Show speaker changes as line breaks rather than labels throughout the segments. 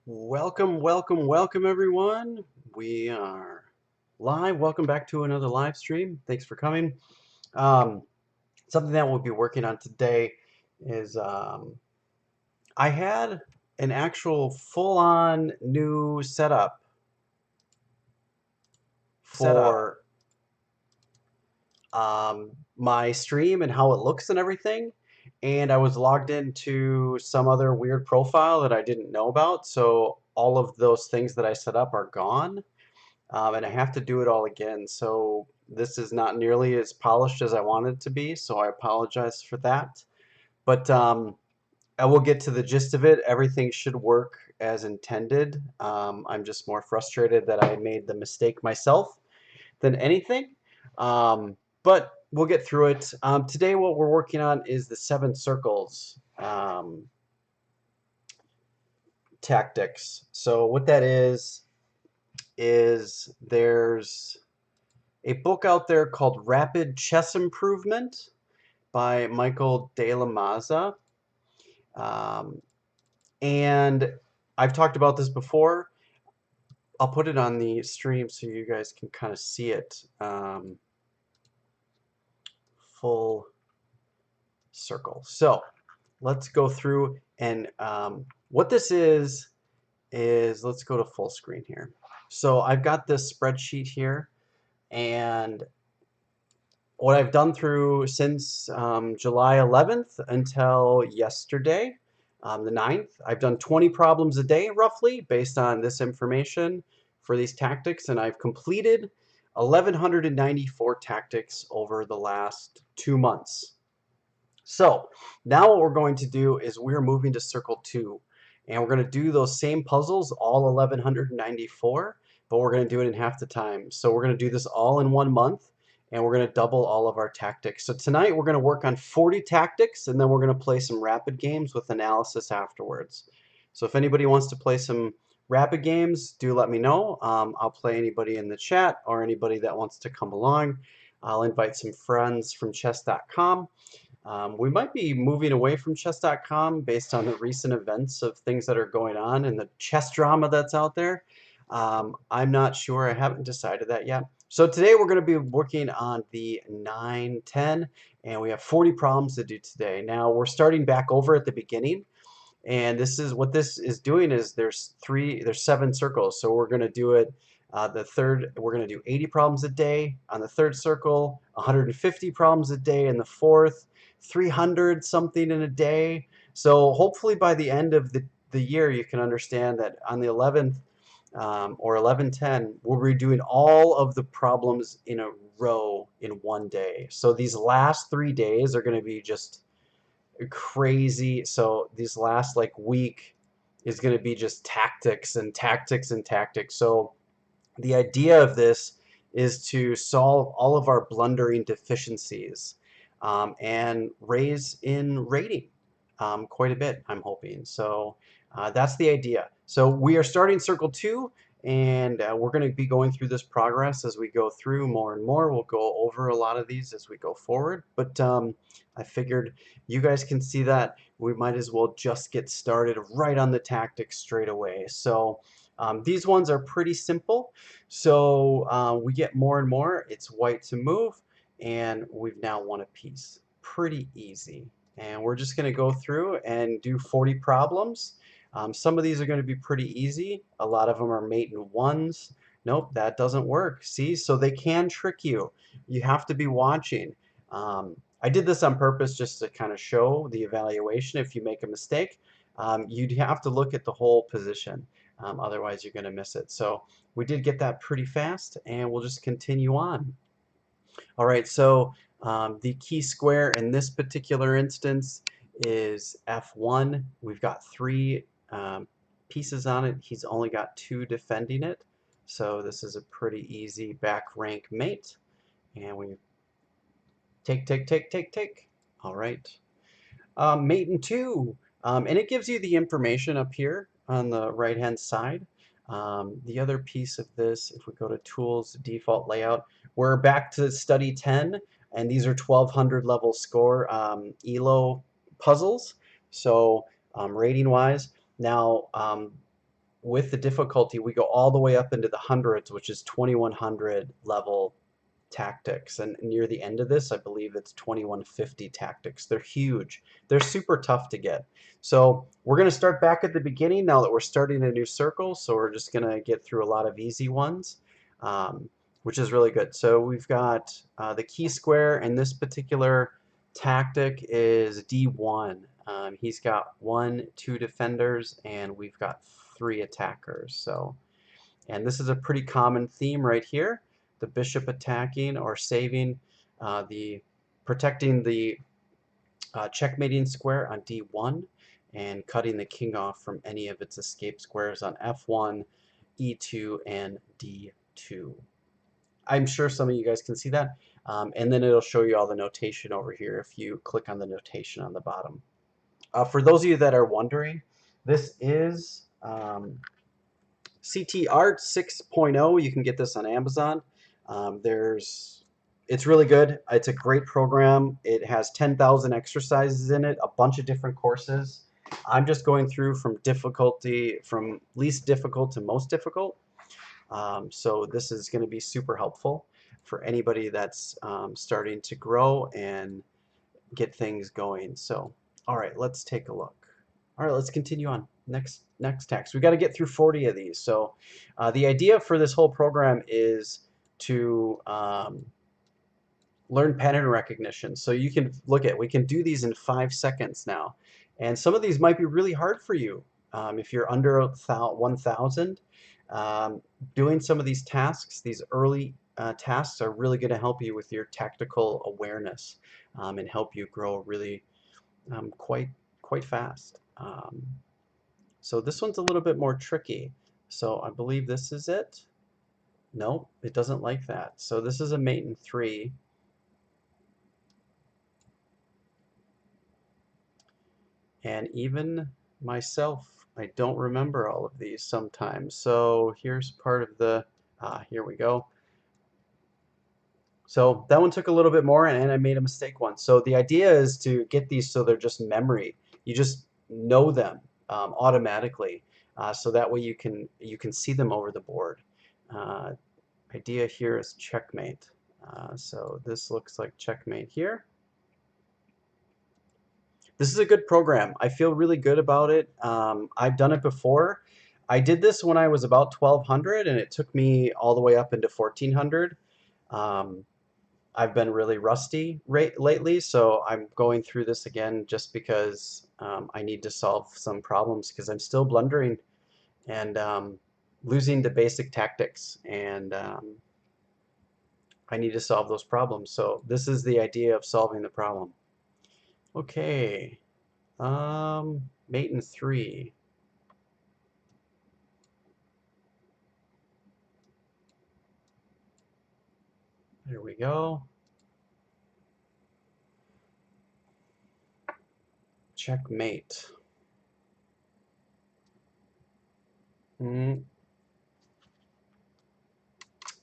Welcome, welcome, welcome, everyone. We are live. Welcome back to another live stream. Thanks for coming. Um, Something that we'll be working on today is I had an actual full-on new setup for my stream and how it looks and everything. And I was logged into some other weird profile that I didn't know about. So all of those things that I set up are gone. And I have to do it all again. So this is not nearly as polished as I wanted it to be, so I apologize for that. But I will get to the gist of it. Everything should work as intended. I'm just more frustrated that I made the mistake myself than anything. But we'll get through it. Today, what we're working on is the seven circles tactics. So what that is there's a book out there called Rapid Chess Improvement by Michael De La Maza. Um, and I've talked about this before. I'll put it on the stream so you guys can kind of see it full circle. So let's go through and what this is let's go to full screen here. So I've got this spreadsheet here, and what I've done through since July 11th until yesterday, the 9th, I've done 20 problems a day roughly based on this information for these tactics, and I've completed 1,194 tactics over the last 2 months. So now what we're going to do is we're moving to circle 2, and we're going to do those same puzzles, all 1,194, but we're going to do it in half the time. So we're going to do this all in 1 month, and we're going to double all of our tactics. So tonight we're going to work on 40 tactics, and then we're going to play some rapid games with analysis afterwards. So if anybody wants to play some rapid games, do let me know. I'll play anybody in the chat or anybody that wants to come along. I'll invite some friends from chess.com. We might be moving away from chess.com based on the recent events of things that are going on and the chess drama that's out there. I'm not sure. I haven't decided that yet. So today we're going to be working on the 9, 10, and we have 40 problems to do today. Now we're starting back over at the beginning, and this is what this is doing is there's seven circles. So we're going to do it the third, we're going to do 80 problems a day on the third circle, 150 problems a day in the fourth, 300 something in a day. So hopefully by the end of the year, you can understand that on the 11th or 11:10, we'll be doing all of the problems in a row in one day. So these last 3 days are going to be just crazy. So these last like week is going to be just tactics and tactics and tactics. So the idea of this is to solve all of our blundering deficiencies and raise in rating quite a bit, I'm hoping. So that's the idea. So we are starting circle 2, and we're going to be going through this progress as we go through more and more. We'll go over a lot of these as we go forward, but I figured you guys can see that we might as well just get started right on the tactics straight away. So these ones are pretty simple. So we get more and more. It's white to move, and we've now won a piece. Pretty easy. And we're just going to go through and do 40 problems. Some of these are going to be pretty easy. A lot of them are mate in ones. Nope, that doesn't work. See, so they can trick you. You have to be watching. I did this on purpose just to kind of show the evaluation. If you make a mistake, you'd have to look at the whole position. Otherwise, you're going to miss it. So we did get that pretty fast, and we'll just continue on. All right, so the key square in this particular instance is F1. We've got three pieces on it. He's only got two defending it. So this is a pretty easy back rank mate. And we take, take, take, take, take. All right. Mate in 2. And it gives you the information up here on the right-hand side. The other piece of this, if we go to Tools, Default Layout, we're back to Study 10, and these are 1200 level score ELO puzzles. So rating-wise, now with the difficulty, we go all the way up into the hundreds, which is 2100 level tactics. And near the end of this, I believe it's 2150 tactics. They're huge. They're super tough to get. So we're going to start back at the beginning now that we're starting a new circle. So we're just going to get through a lot of easy ones, which is really good. So we've got the key square, and this particular tactic is D1. He's got 1, 2 defenders, and we've got 3 attackers. So, and this is a pretty common theme right here: the bishop attacking or saving, the protecting the checkmating square on D1, and cutting the king off from any of its escape squares on F1, E2, and D2. I'm sure some of you guys can see that. And then it'll show you all the notation over here if you click on the notation on the bottom. For those of you that are wondering, this is CT Art 6.0. You can get this on Amazon. It's really good. It's a great program. It has 10,000 exercises in it, a bunch of different courses. I'm just going through from least difficult to most difficult. So this is going to be super helpful for anybody that's starting to grow and get things going. So, all right, let's take a look. All right, let's continue on. Next text. We got to get through 40 of these. So the idea for this whole program is to learn pattern recognition. So you can we can do these in 5 seconds now. And some of these might be really hard for you. If you're under 1,000, doing some of these tasks, these early tasks are really going to help you with your tactical awareness and help you grow really quite fast. So this one's a little bit more tricky. So I believe this is it. No, it doesn't like that. So this is a mate in 3. And even myself, I don't remember all of these sometimes. So here's part of the, here we go. So that one took a little bit more, and I made a mistake once. So the idea is to get these so they're just memory. You just know them automatically, so that way you can see them over the board. Idea here is checkmate. So this looks like checkmate here. This is a good program. I feel really good about it. I've done it before. I did this when I was about 1200, and it took me all the way up into 1400. I've been really rusty lately, so I'm going through this again just because I need to solve some problems because I'm still blundering and losing the basic tactics, and I need to solve those problems. So this is the idea of solving the problem. Okay, mate in 3. There we go. Checkmate.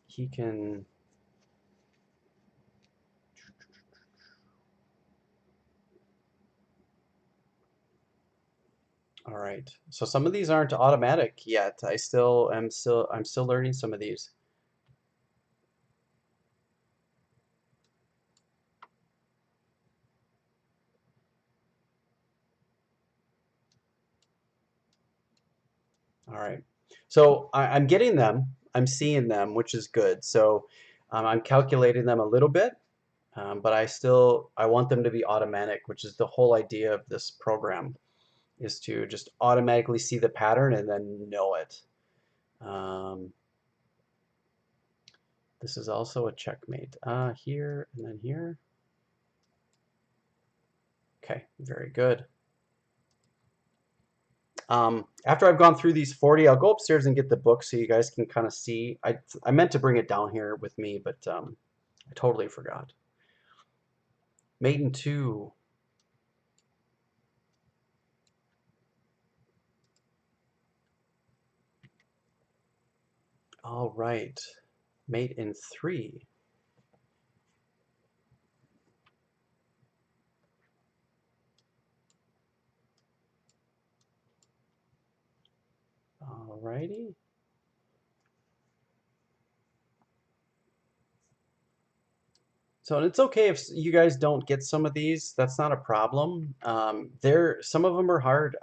He can. All right. So some of these aren't automatic yet. I'm still learning some of these. All right. So I'm getting them. I'm seeing them, which is good. So I'm calculating them a little bit, but I want them to be automatic, which is the whole idea of this program, is to just automatically see the pattern and then know it. This is also a checkmate. Here and then here. Okay, very good. After I've gone through these 40, I'll go upstairs and get the book so you guys can kind of see. I meant to bring it down here with me, but I totally forgot. Mate in 2. All right. Mate in 3. All Alrighty. So it's okay if you guys don't get some of these. That's not a problem. Some of them are hard.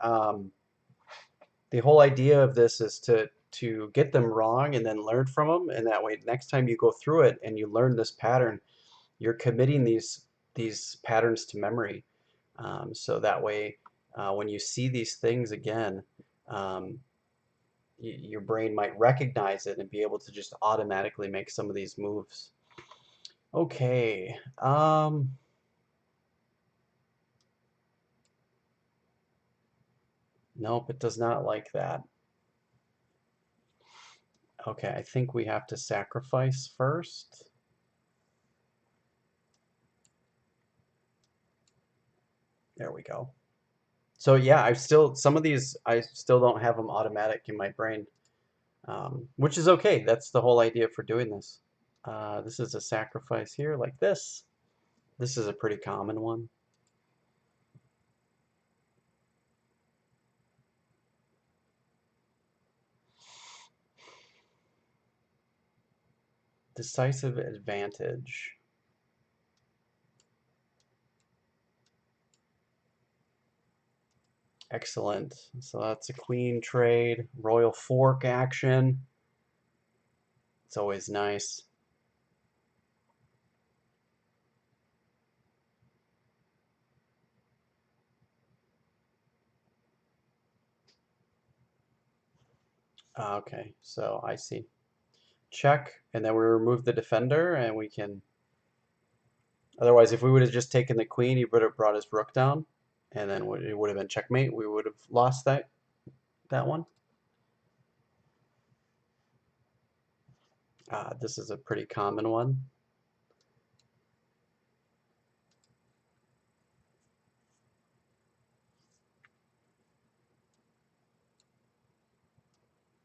The whole idea of this is to get them wrong and then learn from them, and that way next time you go through it and you learn this pattern, you're committing these patterns to memory. So that way, when you see these things again, um, your brain might recognize it and be able to just automatically make some of these moves. Okay. Nope, it does not like that. Okay, I think we have to sacrifice first. There we go. So yeah, some of these I still don't have them automatic in my brain, which is okay. That's the whole idea for doing this. This is a sacrifice here, like this. This is a pretty common one. Decisive advantage. Excellent. So that's a queen trade, royal fork action. It's always nice. Okay, so I see. Check, and then we remove the defender, and we can. Otherwise, if we would have just taken the queen, he would have brought his rook down, and then it would have been checkmate. We would have lost that one. This is a pretty common one.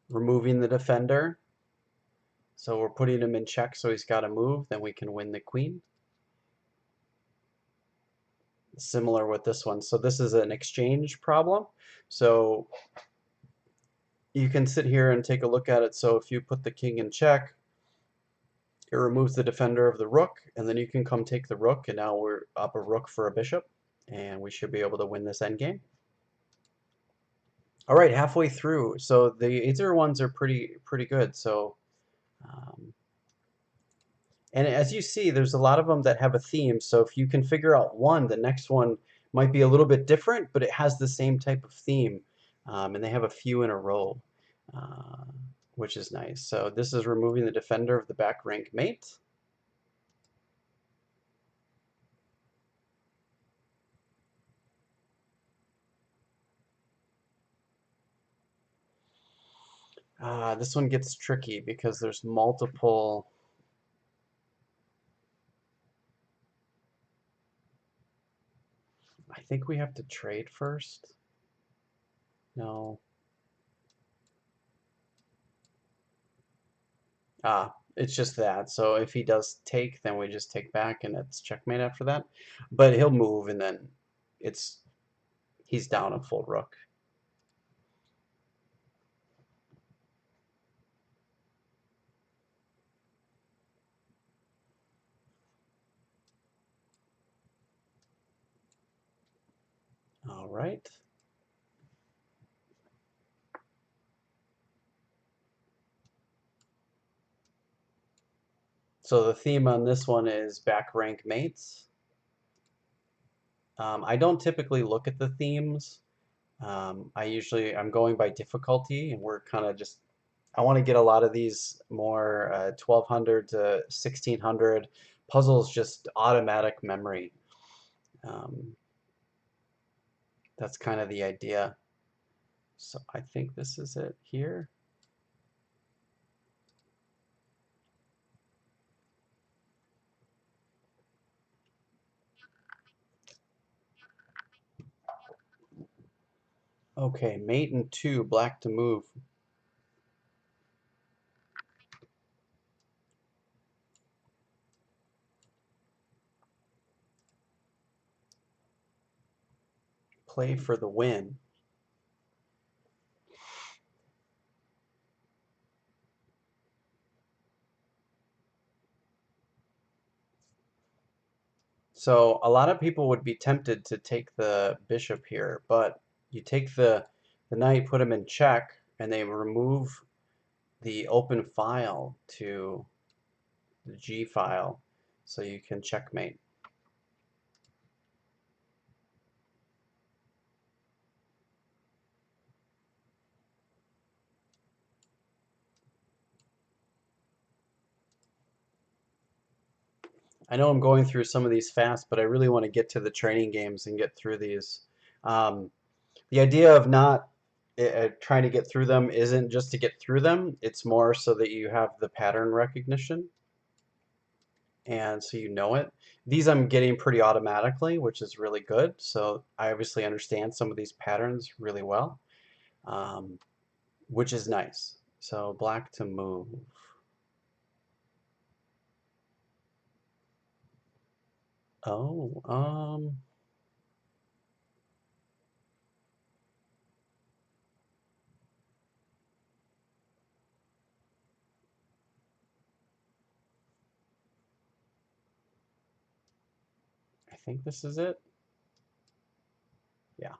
Removing the defender. So we're putting him in check, so he's got to move. Then we can win the queen. Similar with this one. So this is an exchange problem. So you can sit here and take a look at it. So if you put the king in check, it removes the defender of the rook, and then you can come take the rook, and now we're up a rook for a bishop, and we should be able to win this endgame. All right, halfway through. So the easier ones are pretty good. So, and as you see, there's a lot of them that have a theme. So if you can figure out one, the next one might be a little bit different, but it has the same type of theme, and they have a few in a row, uh, which is nice. So this is removing the defender of the back rank mate. This one gets tricky because there's multiple. I think we have to trade first. No. It's just that. So if he does take, then we just take back and it's checkmate after that. But he'll move and then it's he's down a full rook. All right. So the theme on this one is back rank mates. I don't typically look at the themes. I'm going by difficulty, and we're kind of just, I want to get a lot of these more 1200 to 1600 puzzles, just automatic memory. Um, that's kind of the idea. So I think this is it here. Okay, mate and two, black to move. Play for the win. So a lot of people would be tempted to take the bishop here, but you take the knight, put him in check, and they remove the open file to the G file, so you can checkmate. I know I'm going through some of these fast, but I really want to get to the training games and get through these. Um, the idea of not trying to get through them isn't just to get through them, it's more so that you have the pattern recognition and so you know it. These I'm getting pretty automatically, which is really good. So I obviously understand some of these patterns really well, um, which is nice. So black to move. Oh, I think this is it. Yeah.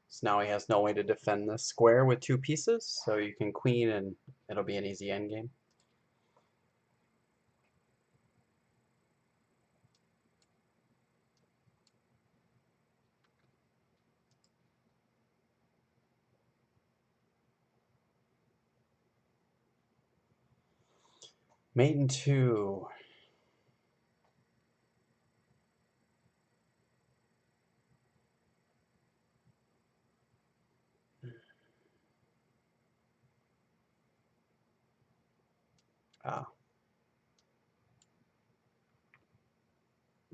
So now he has no way to defend this square with two pieces, so you can queen and it'll be an easy endgame. Mate in two. Ah,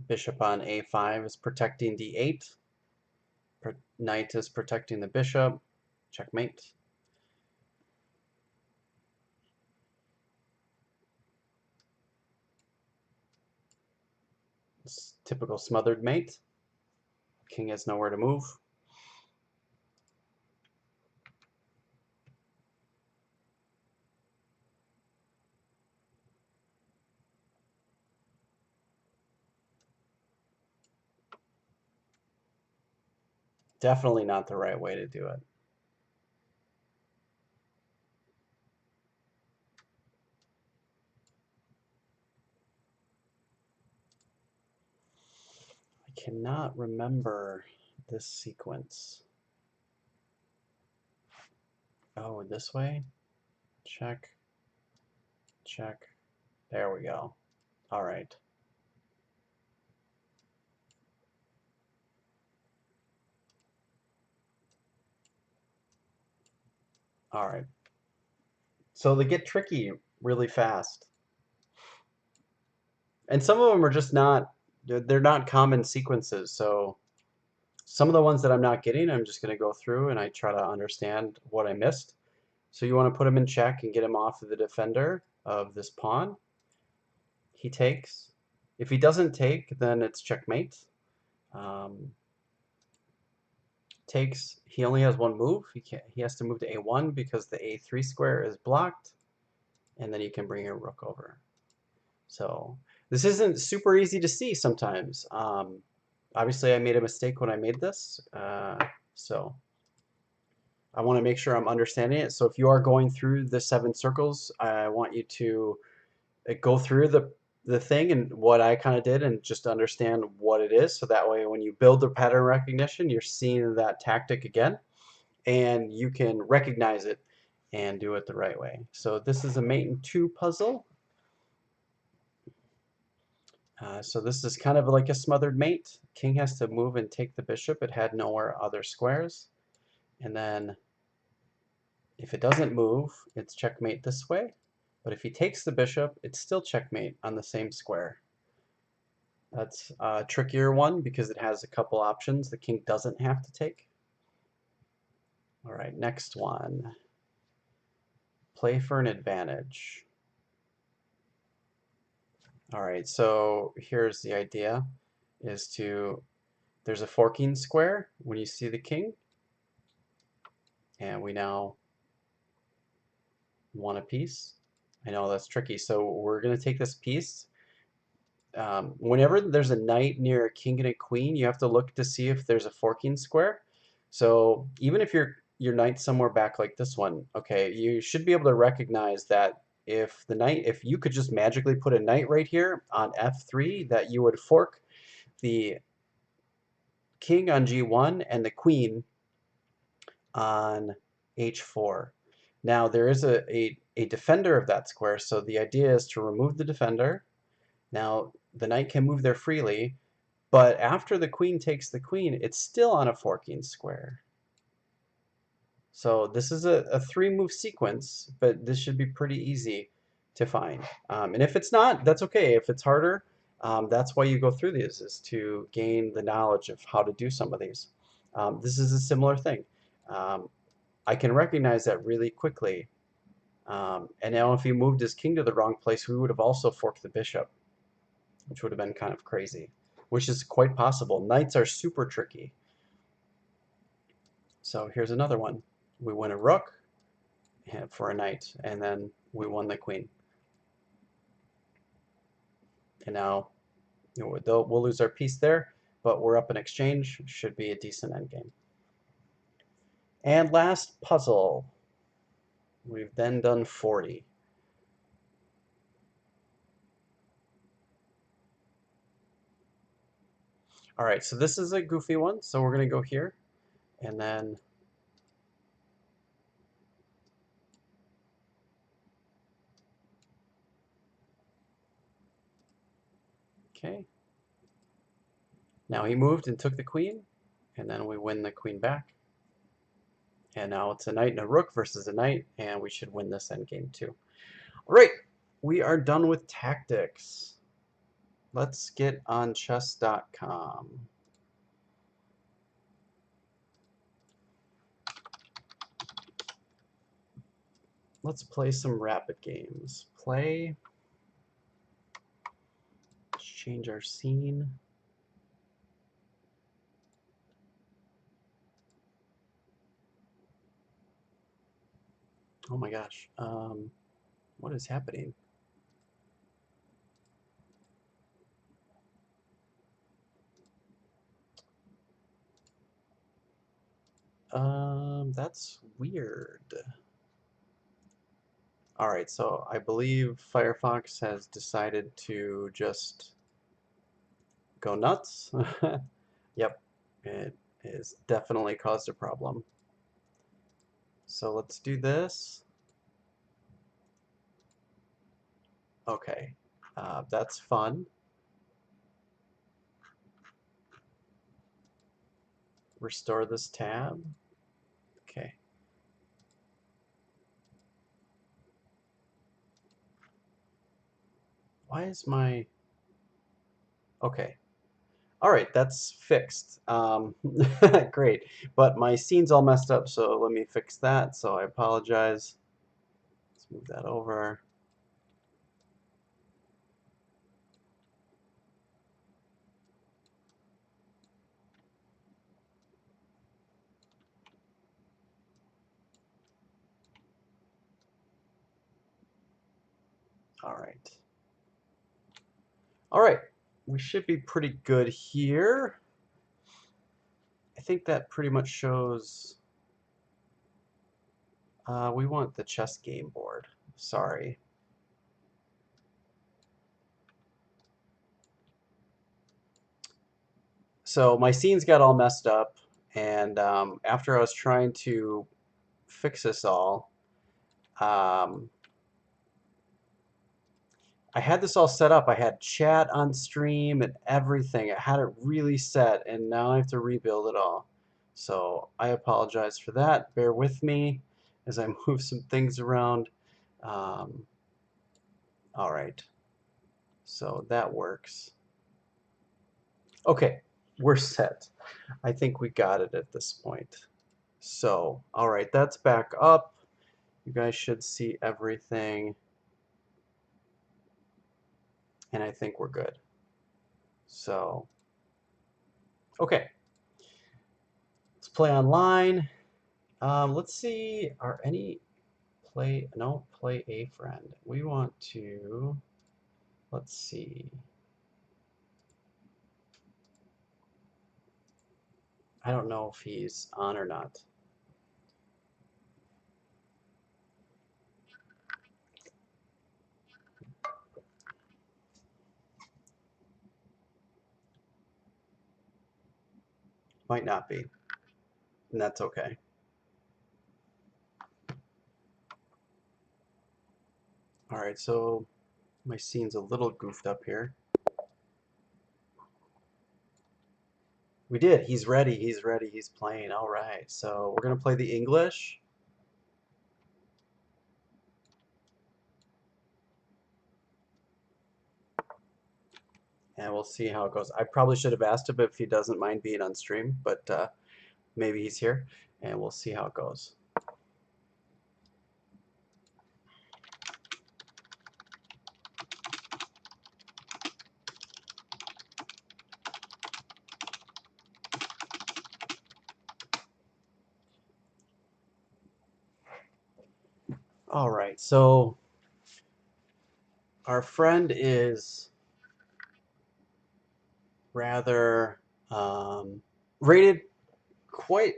bishop on a5 is protecting d8. Knight is protecting the bishop. Checkmate. It's typical smothered mate. King has nowhere to move. Definitely not the right way to do it. I cannot remember this sequence. Oh, this way? Check, check. There we go. All right. All right. So they get tricky really fast. And some of them are just not, they're not common sequences. So some of the ones that I'm not getting, I'm just going to go through and I try to understand what I missed. So you want to put him in check and get him off of the defender of this pawn. He takes. If he doesn't take, then it's checkmate. Um, takes. He only has one move. He has to move to a1 because the a3 square is blocked, and then you can bring your rook over. So this isn't super easy to see sometimes. Obviously, I made a mistake when I made this, so I want to make sure I'm understanding it. So if you are going through the 7 circles, I want you to go through the thing and what I kind of did and just understand what it is. So that way, when you build the pattern recognition, you're seeing that tactic again, and you can recognize it and do it the right way. So this is a mate in two puzzle. So this is kind of like a smothered mate. King has to move and take the bishop. It had nowhere other squares. And then if it doesn't move, it's checkmate this way. But if he takes the bishop, it's still checkmate on the same square. That's a trickier one because it has a couple options the king doesn't have to take. All right, next one. Play for an advantage. All right, so here's the idea is there's a forking square when you see the king. And we now want a piece. I know that's tricky. So we're going to take this piece whenever there's a knight near a king and a queen, you have to look to see if there's a forking square. So even if your knight's somewhere back like this one, okay, you should be able to recognize that if you could just magically put a knight right here on F3, that you would fork the king on G1 and the queen on H4. Now there is a defender of that square, so the idea is to remove the defender. Now the knight can move there freely, but after the queen takes the queen, it's still on a forking square. So this is a three-move sequence, but this should be pretty easy to find. And if it's not, that's okay. If it's harder, that's why you go through these, is to gain the knowledge of how to do some of these. This is a similar thing. Um, I can recognize that really quickly. And now if he moved his king to the wrong place, we would have also forked the bishop, which would have been kind of crazy, which is quite possible. Knights are super tricky. So here's another one. We win a rook for a knight, and then we won the queen. And now we'll lose our piece there, but we're up in exchange. Should be a decent endgame. And last puzzle. We've then done 40. All right, so this is a goofy one. So we're going to go here, and then okay. Now he moved and took the queen, and then we win the queen back. And now it's a knight and a rook versus a knight, and we should win this endgame too. All right, we are done with tactics. Let's get on chess.com. Let's play some rapid games. Play. Let's change our scene. Oh my gosh. What is happening? That's weird. All right, so I believe Firefox has decided to just go nuts. Yep, it has definitely caused a problem. So let's do this. Okay, that's fun. Restore this tab. Okay. Why is my... Okay. All right, that's fixed. Great. But my scene's all messed up, so let me fix that. So I apologize. Let's move that over. All right. All right. We should be pretty good here. I think that pretty much shows... we want the chess game board. Sorry. So my scenes got all messed up, and after I was trying to fix this all, um, I had this all set up. I had chat on stream and everything. I had it really set, and now I have to rebuild it all. So I apologize for that. Bear with me as I move some things around. Um, all right. So that works. Okay, we're set. I think we got it at this point. So, all right, that's back up. You guys should see everything. And I think we're good. So, okay. Let's play online. Let's see, are any play a friend. We want to, let's see. I don't know if he's on or not. Might not be, and that's okay. All right, so my scene's a little goofed up here. We did. He's ready. He's ready. He's playing. All right. So we're going to play the English. And we'll see how it goes. I probably should have asked him if he doesn't mind being on stream, but maybe he's here. And we'll see how it goes. All right. So our friend is rather rated quite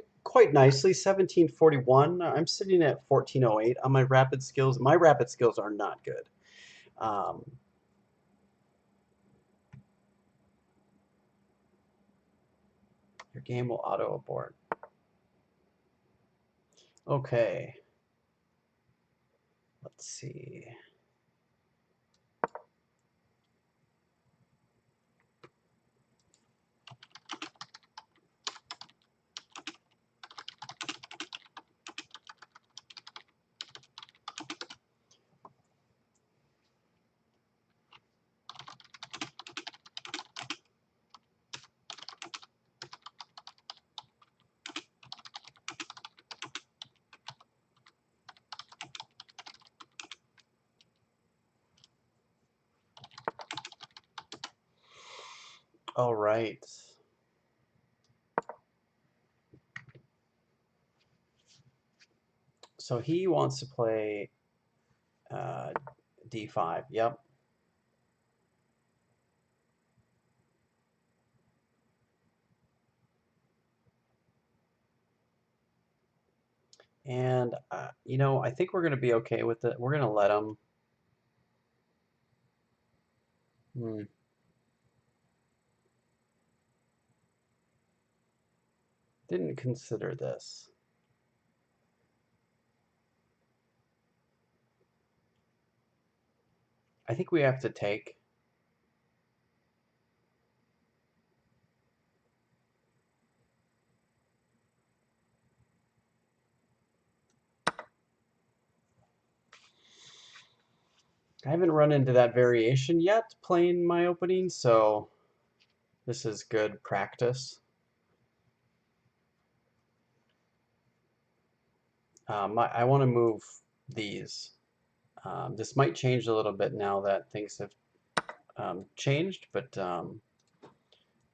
nicely, 1741. I'm sitting at 1408 on my rapid skills. My rapid skills are not good. Your game will auto abort. Okay. Let's see. All right. So he wants to play d5. Yep. And, you know, I think we're going to be okay with it. We're going to let him. Didn't consider this. I think we have to take. I haven't run into that variation yet playing my opening, so this is good practice. I want to move these. This might change a little bit now that things have changed, but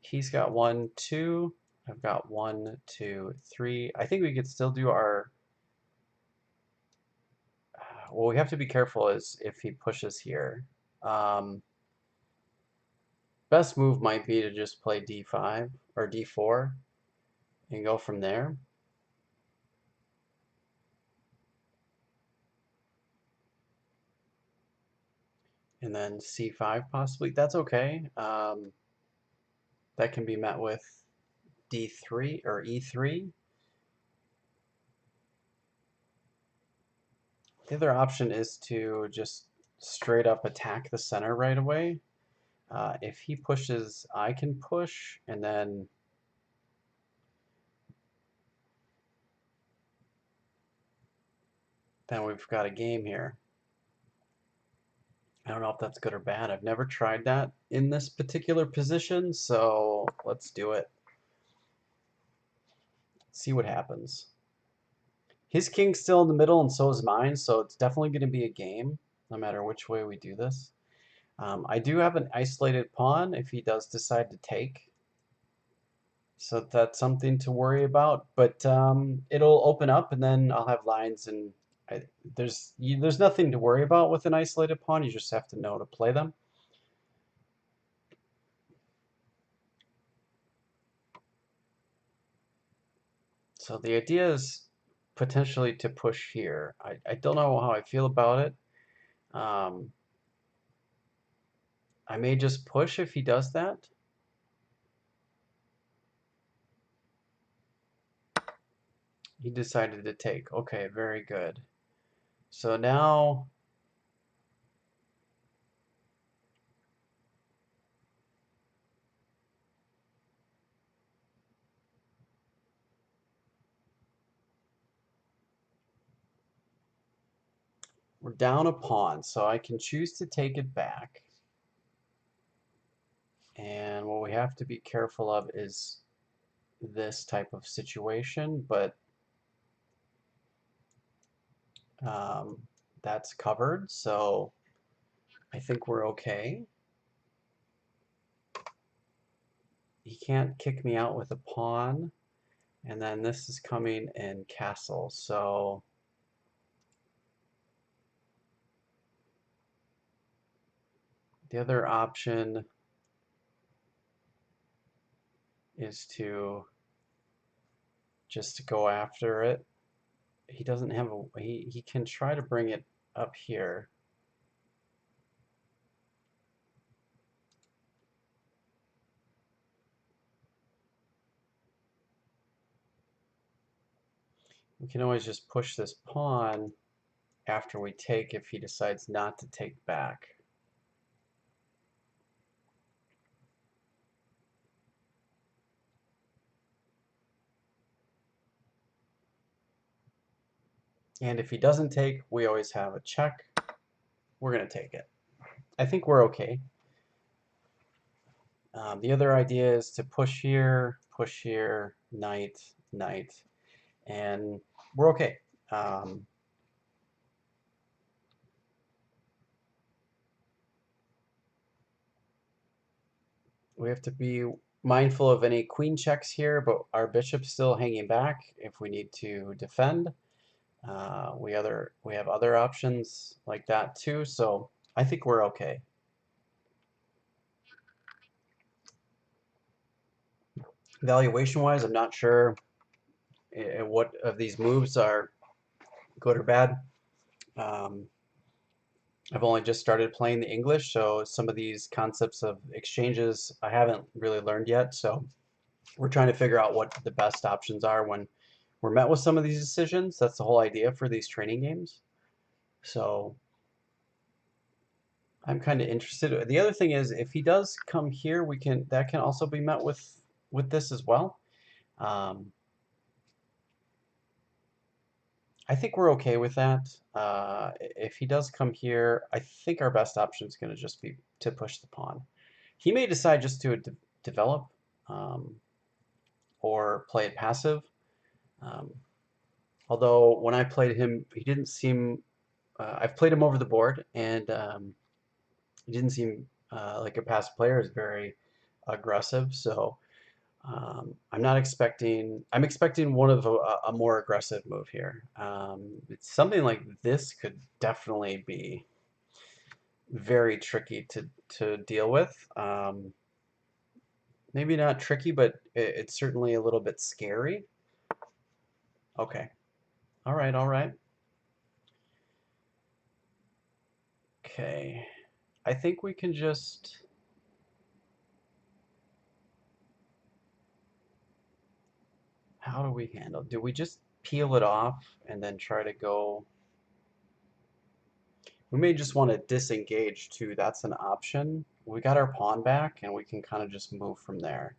he's got 1, 2. I've got 1, 2, 3. I think we could still do our. Well, we have to be careful as if he pushes here. Best move might be to just play d5 or d4 and go from there. And then c5 possibly. That's okay. That can be met with d3 or e3. The other option is to just straight up attack the center right away. If he pushes, I can push, and then we've got a game here. I don't know if that's good or bad. I've never tried that in this particular position, so let's do it. See what happens. His king's still in the middle, and so is mine, so it's definitely going to be a game, no matter which way we do this. I do have an isolated pawn if he does decide to take. So that's something to worry about, but it'll open up, and then I'll have lines, and there's nothing to worry about with an isolated pawn. You just have to know to play them. So the idea is potentially to push here. I don't know how I feel about it. Um, I may just push if he does that. He decided to take. Okay, very good. So now we're down a pawn, so I can choose to take it back. And what we have to be careful of is this type of situation, but um, that's covered, so I think we're okay. He can't kick me out with a pawn, and then this is coming in castle, so the other option is to just go after it. He doesn't have a, he can try to bring it up here. We can always just push this pawn after we take if he decides not to take back. And if he doesn't take, we always have a check. We're going to take it. I think we're okay. The other idea is to push here, knight, knight, and we're okay. We have to be mindful of any queen checks here, but our bishop's still hanging back if we need to defend. We have other options like that too, so I think we're okay. Valuation-wise, I'm not sure what of these moves are good or bad. I've only just started playing the English, so some of these concepts of exchanges I haven't really learned yet. So we're trying to figure out what the best options are when we're met with some of these decisions. That's the whole idea for these training games. So I'm kind of interested. The other thing is, if he does come here, that can also be met with this as well. Um, I think we're okay with that. If he does come here, I think our best option is going to just be to push the pawn. He may decide just to develop um, or play it passive. Um, although when I played him, he didn't seem. I've played him over the board, and he didn't seem like a passive player. Is very aggressive. So I'm not expecting. I'm expecting one of a more aggressive move here. It's something like this could definitely be very tricky to deal with. Maybe not tricky, but it's certainly a little bit scary. Okay. All right, all right. Okay. I think we can just... How do we handle? Do we just peel it off and then try to go... We may just want to disengage too. That's an option. We got our pawn back and we can kind of just move from there.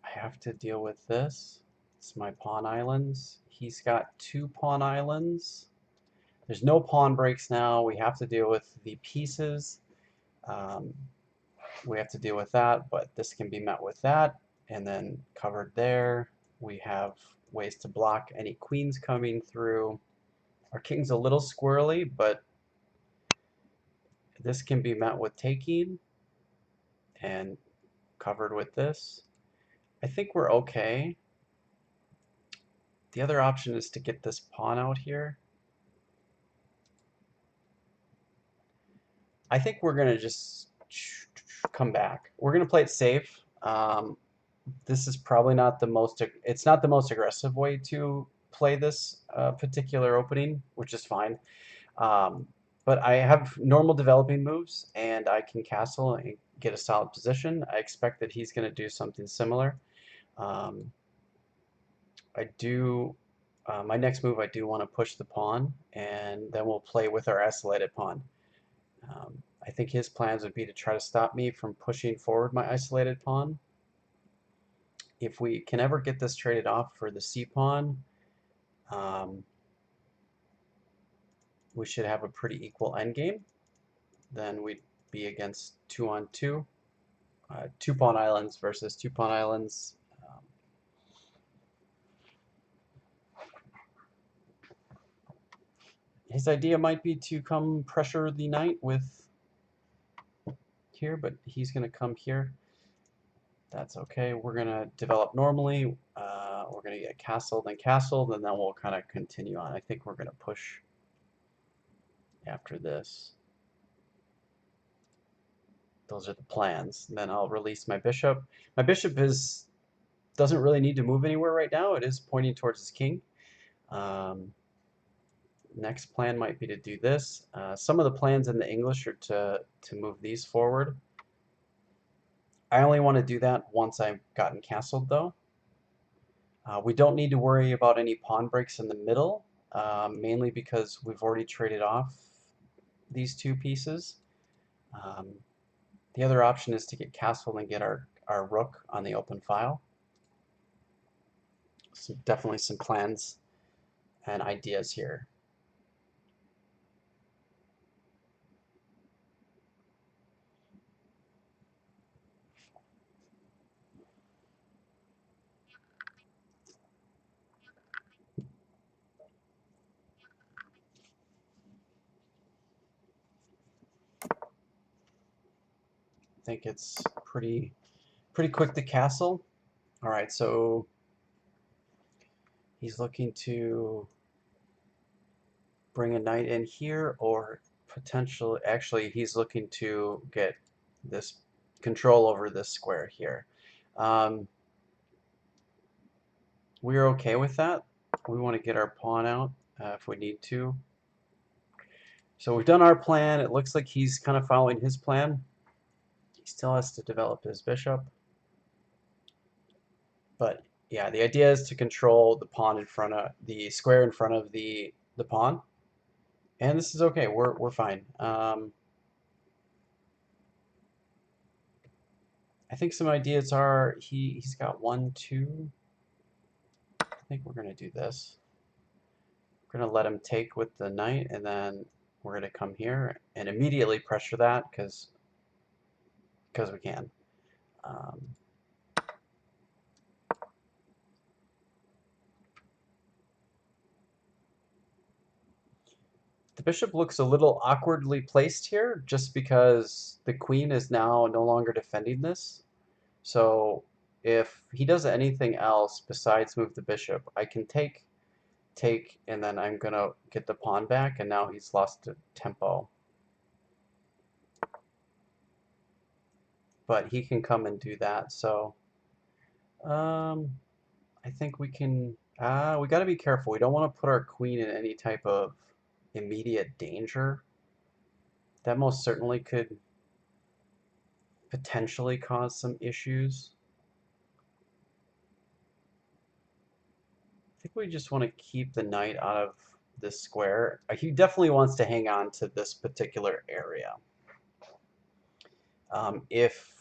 I have to deal with this. It's my pawn islands. He's got 2 pawn islands. There's no pawn breaks now. We have to deal with the pieces. Um, we have to deal with that, but this can be met with that. And then covered there, we have ways to block any queens coming through. Our king's a little squirrely, but this can be met with taking and covered with this. I think we're okay. The other option is to get this pawn out here. I think we're going to just... come back. We're going to play it safe. This is probably not the most, it's not the most aggressive way to play this particular opening, which is fine. But I have normal developing moves, and I can castle and get a solid position. I expect that he's going to do something similar. Um, I do, my next move, I do want to push the pawn, and then we'll play with our isolated pawn. I think his plans would be to try to stop me from pushing forward my isolated pawn. If we can ever get this traded off for the c pawn, um, we should have a pretty equal endgame. Then we'd be against 2-on-2, 2-pawn islands versus 2-pawn islands. His idea might be to come pressure the knight with here, but he's going to come here. That's okay. We're going to develop normally. We're going to get castled, and then we'll kind of continue on. I think we're going to push after this. Those are the plans. And then I'll release my bishop. My bishop doesn't really need to move anywhere right now. It is pointing towards his king. Next plan might be to do this. Some of the plans in the English are to move these forward. I only want to do that once I've gotten castled, though. We don't need to worry about any pawn breaks in the middle, mainly because we've already traded off these two pieces. The other option is to get castled and get our rook on the open file. So definitely some plans and ideas here. I think it's pretty quick to castle. All right, so he's looking to bring a knight in here, or potentially, actually, he's looking to get this control over this square here. We're okay with that. We want to get our pawn out if we need to. So we've done our plan. It looks like he's kind of following his plan. He still has to develop his bishop. But yeah, the idea is to control the pawn in front of the square in front of the pawn. And this is okay. We're fine. I think some ideas are he's got 1, 2. I think we're going to do this. We're going to let him take with the knight, and then we're going to come here and immediately pressure that because we can. The bishop looks a little awkwardly placed here just because the queen is now no longer defending this. So if he does anything else besides move the bishop, I can take, and then I'm going to get the pawn back, and now he's lost tempo. But he can come and do that, so I think we can, we got to be careful. We don't want to put our queen in any type of immediate danger. That most certainly could potentially cause some issues. I think we just want to keep the knight out of this square. He definitely wants to hang on to this particular area. If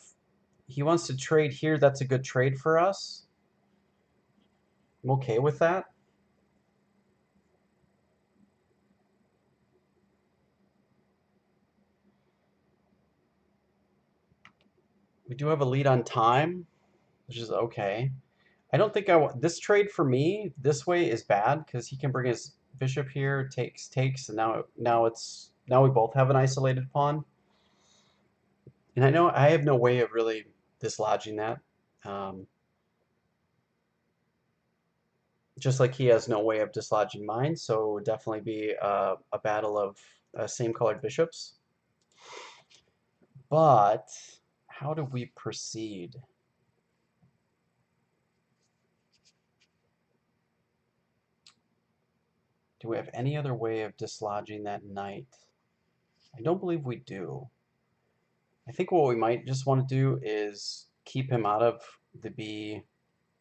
he wants to trade here, that's a good trade for us. I'm okay with that. We do have a lead on time, which is okay. I don't think I want this trade for me. This way is bad because he can bring his bishop here, takes, and now we both have an isolated pawn. And I know I have no way of really dislodging that. Just like he has no way of dislodging mine, so it would definitely be a battle of same colored bishops. But how do we proceed? Do we have any other way of dislodging that knight? I don't believe we do. I think what we might just want to do is keep him out of the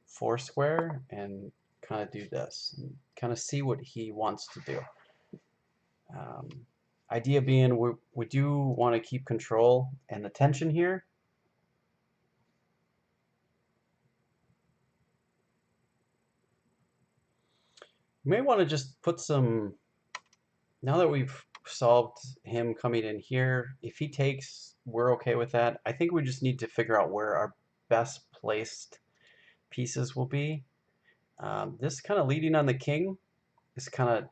B4 square and kind of do this and kind of see what he wants to do. Idea being we do want to keep control and attention here. You may want to just put some, now that we've solved him coming in here, if he takes, we're okay with that. I think we just need to figure out where our best placed pieces will be. This kind of leading on the king is kind of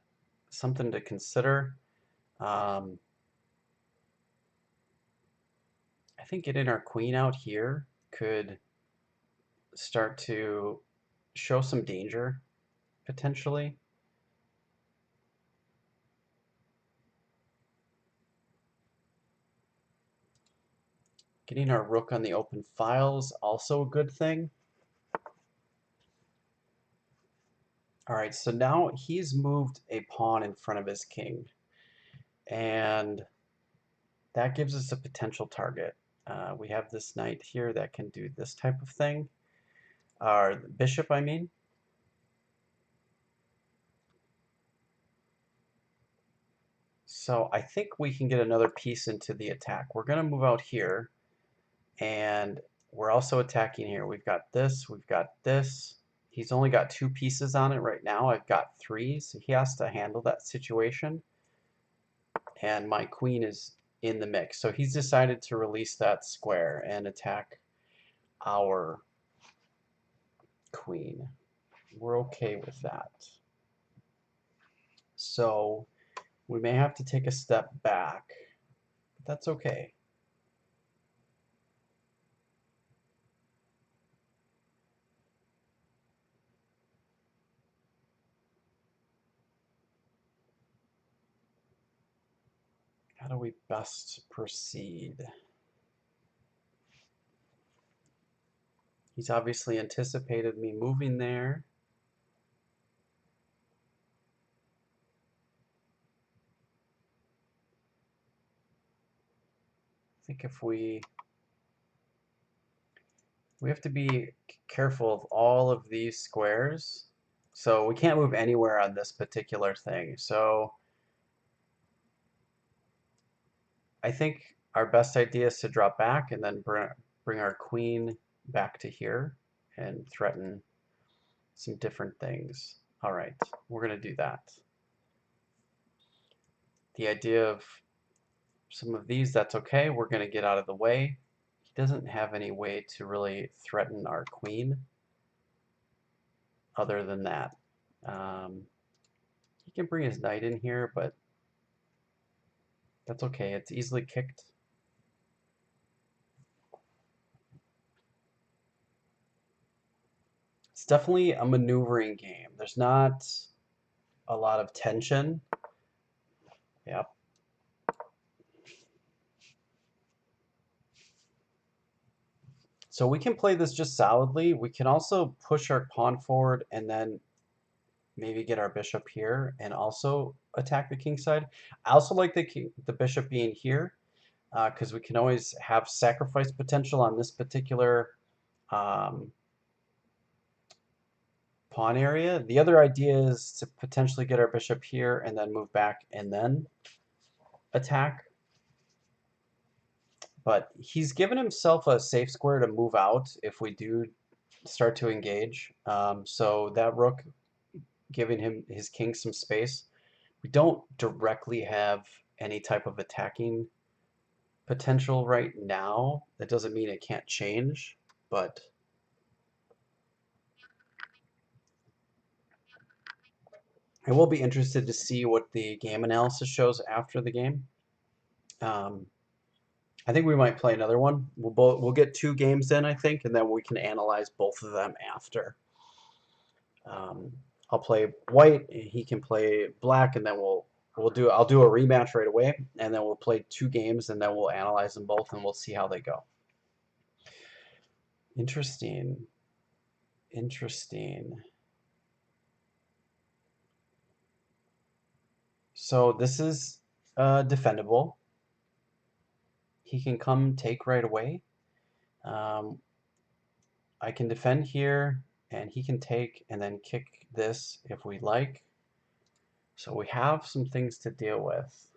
something to consider. I think getting our queen out here could start to show some danger, potentially. Getting our rook on the open files, also a good thing. All right, so now he's moved a pawn in front of his king, and that gives us a potential target. We have this knight here that can do this type of thing, or the bishop, I mean. So I think we can get another piece into the attack. We're going to move out here, and we're also attacking here. We've got this, we've got this. He's only got 2 pieces on it right now. I've got 3, so he has to handle that situation. And my queen is in the mix. So he's decided to release that square and attack our queen. We're okay with that. So we may have to take a step back, but that's okay. How do we best proceed? He's obviously anticipated me moving there. I think if we have to be careful of all of these squares. So we can't move anywhere on this particular thing. So I think our best idea is to drop back and then bring our queen back to here and threaten some different things. All right, we're going to do that. The idea of some of these, that's okay. We're going to get out of the way. He doesn't have any way to really threaten our queen other than that. He can bring his knight in here, but that's okay. It's easily kicked. It's definitely a maneuvering game. There's not a lot of tension. Yep. So we can play this just solidly. We can also push our pawn forward and then maybe get our bishop here and also attack the king side. I also like the bishop being here because we can always have sacrifice potential on this particular pawn area. The other idea is to potentially get our bishop here and then move back and then attack. But he's given himself a safe square to move out if we do start to engage. So that rook giving him his king some space. We don't directly have any type of attacking potential right now. That doesn't mean it can't change, but I will be interested to see what the game analysis shows after the game. I think we might play another one. We'll get 2 games in, I think, and then we can analyze both of them after. I'll play white, he can play black, and then I'll do a rematch right away, and then we'll play 2 games, and then we'll analyze them both, and we'll see how they go. Interesting. Interesting. So this is defendable. He can come take right away. Um, I can defend here, and he can take and then kick this if we like. So we have some things to deal with.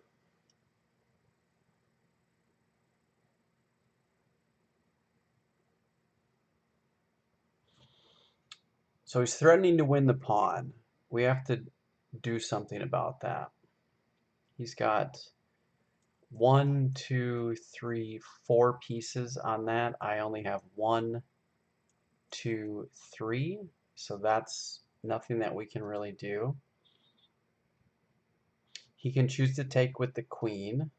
So he's threatening to win the pawn. We have to do something about that. He's got 1, 2, 3, 4 pieces on that. I only have 1, 2, 3. So that's nothing that we can really do. He can choose to take with the queen.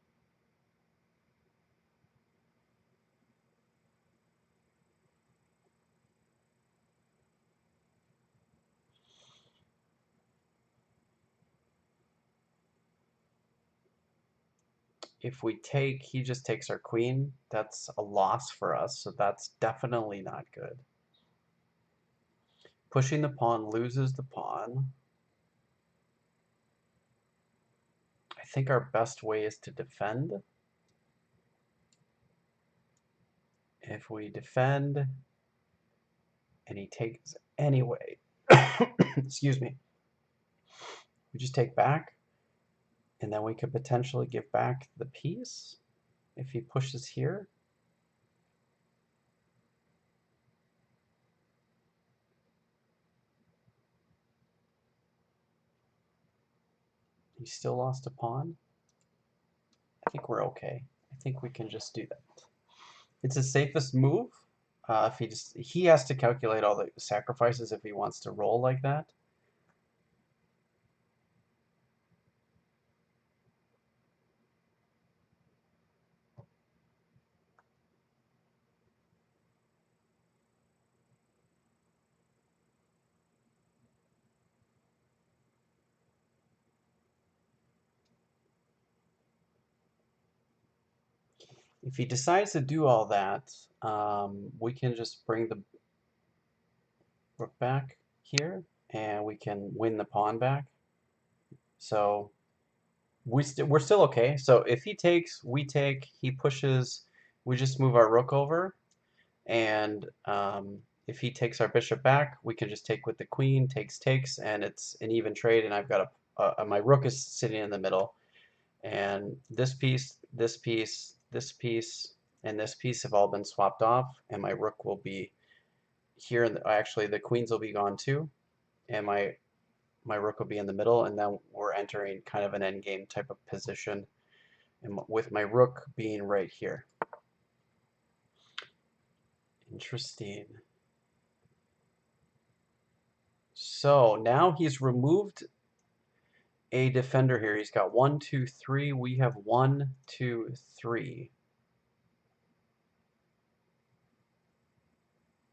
If we take, he just takes our queen. That's a loss for us, so that's definitely not good. Pushing the pawn loses the pawn. I think our best way is to defend. If we defend and he takes anyway, excuse me, we just take back, and then we could potentially give back the piece if he pushes here. He still lost a pawn. I think we're okay. I think we can just do that. It's the safest move. If he has to calculate all the sacrifices if he wants to roll like that. If he decides to do all that, we can just bring the rook back here, and we can win the pawn back. So we're still okay. So if he takes, we take. He pushes, we just move our rook over, and if he takes our bishop back, we can just take with the queen. Takes, and it's an even trade. And I've got my rook is sitting in the middle, and this piece, this piece, this piece, and this piece have all been swapped off, and my rook will be here. And actually, the queens will be gone too, and my rook will be in the middle, and then we're entering kind of an endgame type of position, and with my rook being right here. Interesting. So now he's removed a defender here. He's got 1, 2, 3. We have 1, 2, 3.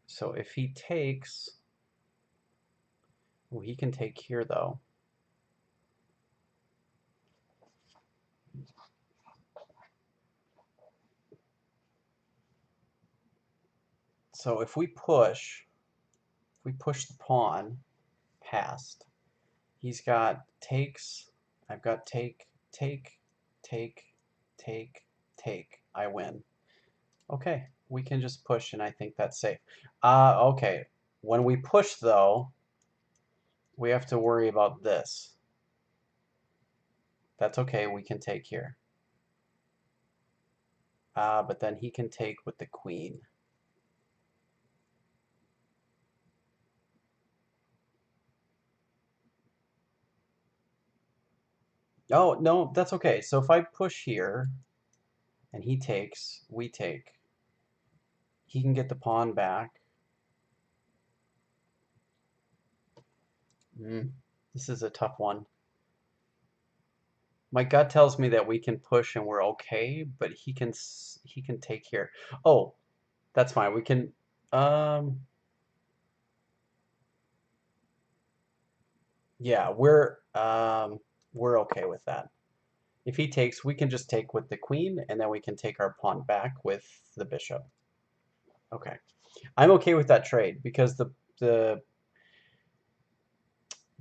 So if he takes, well, he can take here though. So if we push the pawn past, he's got takes. I've got take, take, take, take, take. I win. Okay, we can just push, and I think that's safe. Okay. When we push, though, we have to worry about this. That's okay, we can take here. But then he can take with the queen. Oh, no, that's okay. So if I push here, and he takes, we take, he can get the pawn back. This is a tough one. My gut tells me that we can push and we're okay, but he can take here. Oh, that's fine. We can yeah, we're okay with that. If he takes, we can just take with the queen, and then we can take our pawn back with the bishop. Okay. I'm okay with that trade because the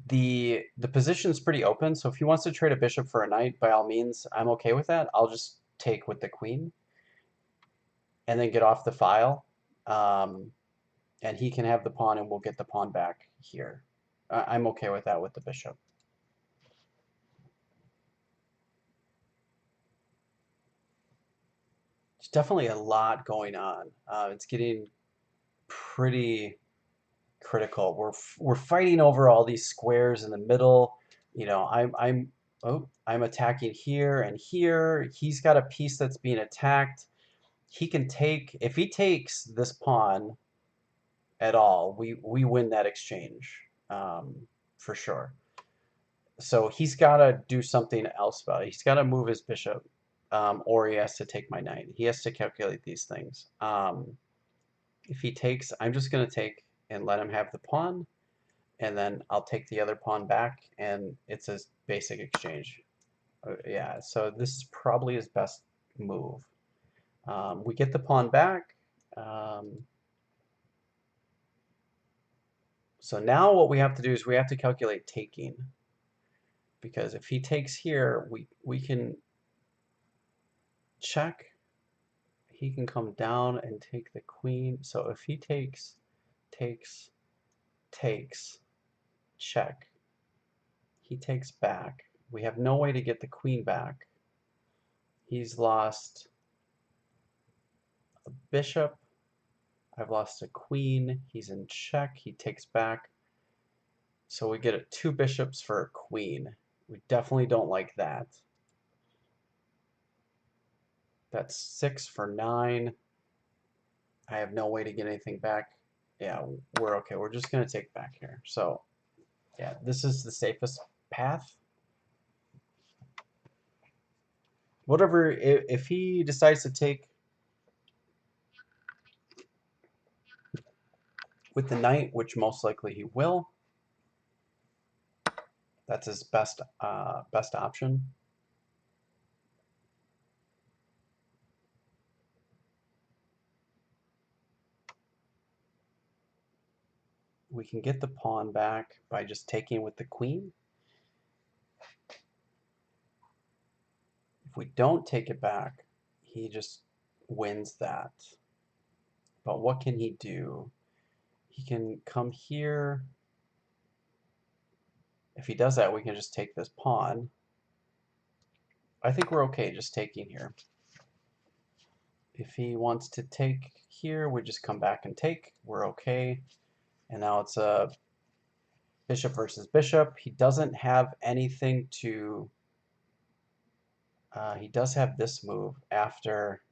the position's pretty open. So if he wants to trade a bishop for a knight, by all means, I'm okay with that. I'll just take with the queen and then get off the file. Um, and he can have the pawn and we'll get the pawn back here. I'm okay with that with the bishop. There's definitely a lot going on. It's getting pretty critical. We're fighting over all these squares in the middle. You know, I'm attacking here and here. He's got a piece that's being attacked. He can take, if he takes this pawn at all, we win that exchange, for sure. So he's got to do something else about it. He's got to move his bishop, or he has to take my knight. He has to calculate these things. If he takes, I'm just going to take and let him have the pawn, and then I'll take the other pawn back, and it's a basic exchange. Yeah, so this is probably his best move. We get the pawn back. So now what we have to do is we have to calculate taking. Because if he takes here, we can check. He can come down and take the queen. So if he takes, takes, takes, check. He takes back. We have no way to get the queen back. He's lost a bishop. I've lost a queen. He's in check. He takes back. So we get two bishops for a queen. We definitely don't like that. That's 6 for 9. I have no way to get anything back. Yeah, we're okay. We're just going to take back here. So, yeah, this is the safest path. Whatever, if he decides to take with the knight, which most likely he will, that's his best option. We can get the pawn back by just taking with the queen. If we don't take it back, he just wins that. But what can he do? He can come here. If he does that, we can just take this pawn. I think we're okay just taking here. If he wants to take here, we just come back and take. We're okay. And now it's a bishop versus bishop. He doesn't have anything to... he does have this move after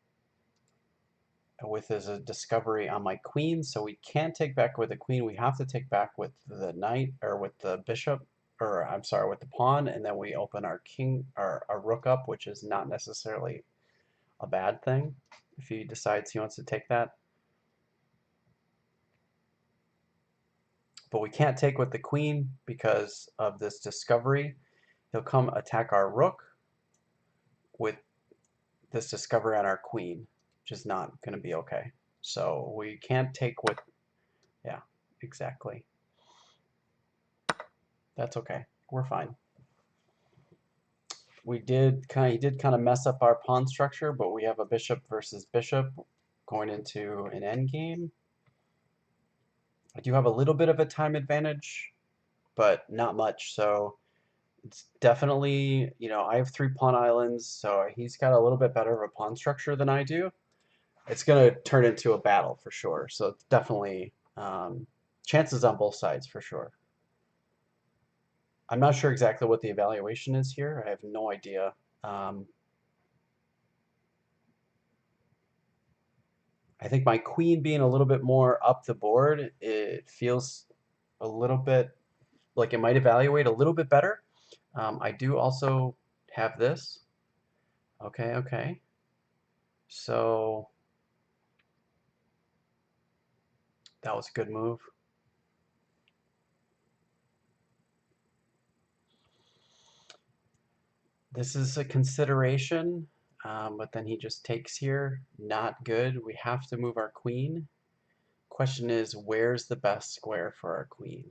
with his discovery on my queen, so we can't take back with the queen. We have to take back with the knight, or with the bishop, or I'm sorry, with the pawn, and then we open our king, or our rook up, which is not necessarily a bad thing if he decides he wants to take that. But we can't take with the queen because of this discovery. He'll come attack our rook with this discovery on our queen, which is not going to be okay. So we can't take with, yeah, exactly. That's okay. We're fine. He did kind of mess up our pawn structure, but we have a bishop versus bishop going into an endgame. I do have a little bit of a time advantage, but not much. So it's definitely, you know, I have 3 pawn islands, so he's got a little bit better of a pawn structure than I do. It's going to turn into a battle for sure. So it's definitely chances on both sides for sure. I'm not sure exactly what the evaluation is here. I have no idea. I think my queen being a little bit more up the board, it feels a little bit like it might evaluate a little bit better. I do also have this. Okay, okay. So that was a good move. This is a consideration, but then he just takes here. Not good. We have to move our queen. Question is, where's the best square for our queen?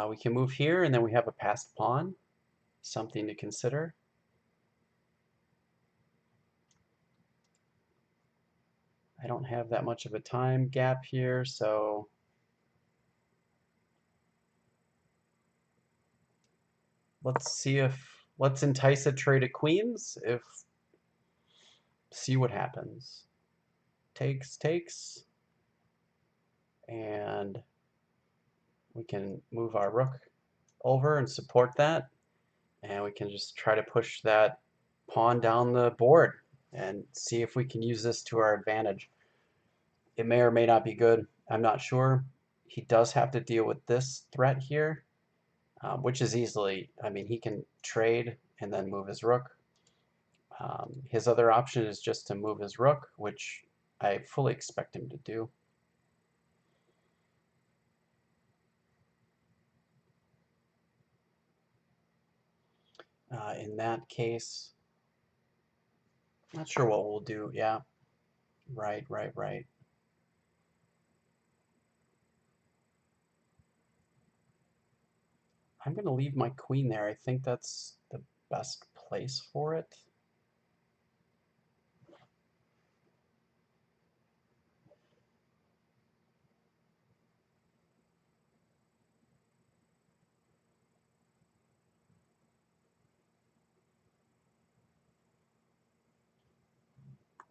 We can move here, and then we have a passed pawn. Something to consider. I don't have that much of a time gap here, so let's entice a trade of queens. See what happens. Takes, and we can move our rook over and support that, and we can just try to push that pawn down the board and see if we can use this to our advantage. It may or may not be good. I'm not sure. He does have to deal with this threat here, which is easily, I mean, he can trade and then move his rook. His other option is just to move his rook, which I fully expect him to do. In that case, not sure what we'll do. Yeah, right. I'm going to leave my queen there. I think that's the best place for it.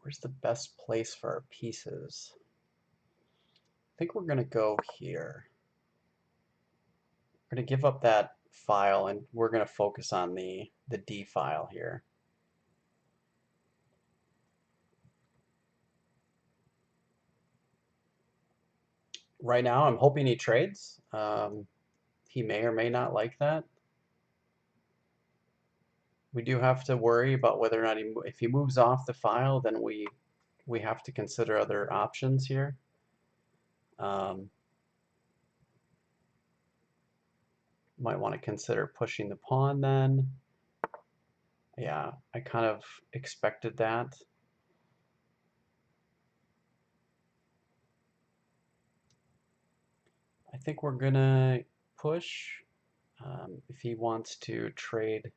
Where's the best place for our pieces? I think we're going to go here. We're going to give up that file, and we're going to focus on the D file here. Right now, I'm hoping he trades. He may or may not like that. We do have to worry about whether or not if he moves off the file, then we have to consider other options here. Might want to consider pushing the pawn then. Yeah, I kind of expected that. I think we're gonna push. If he wants to trade,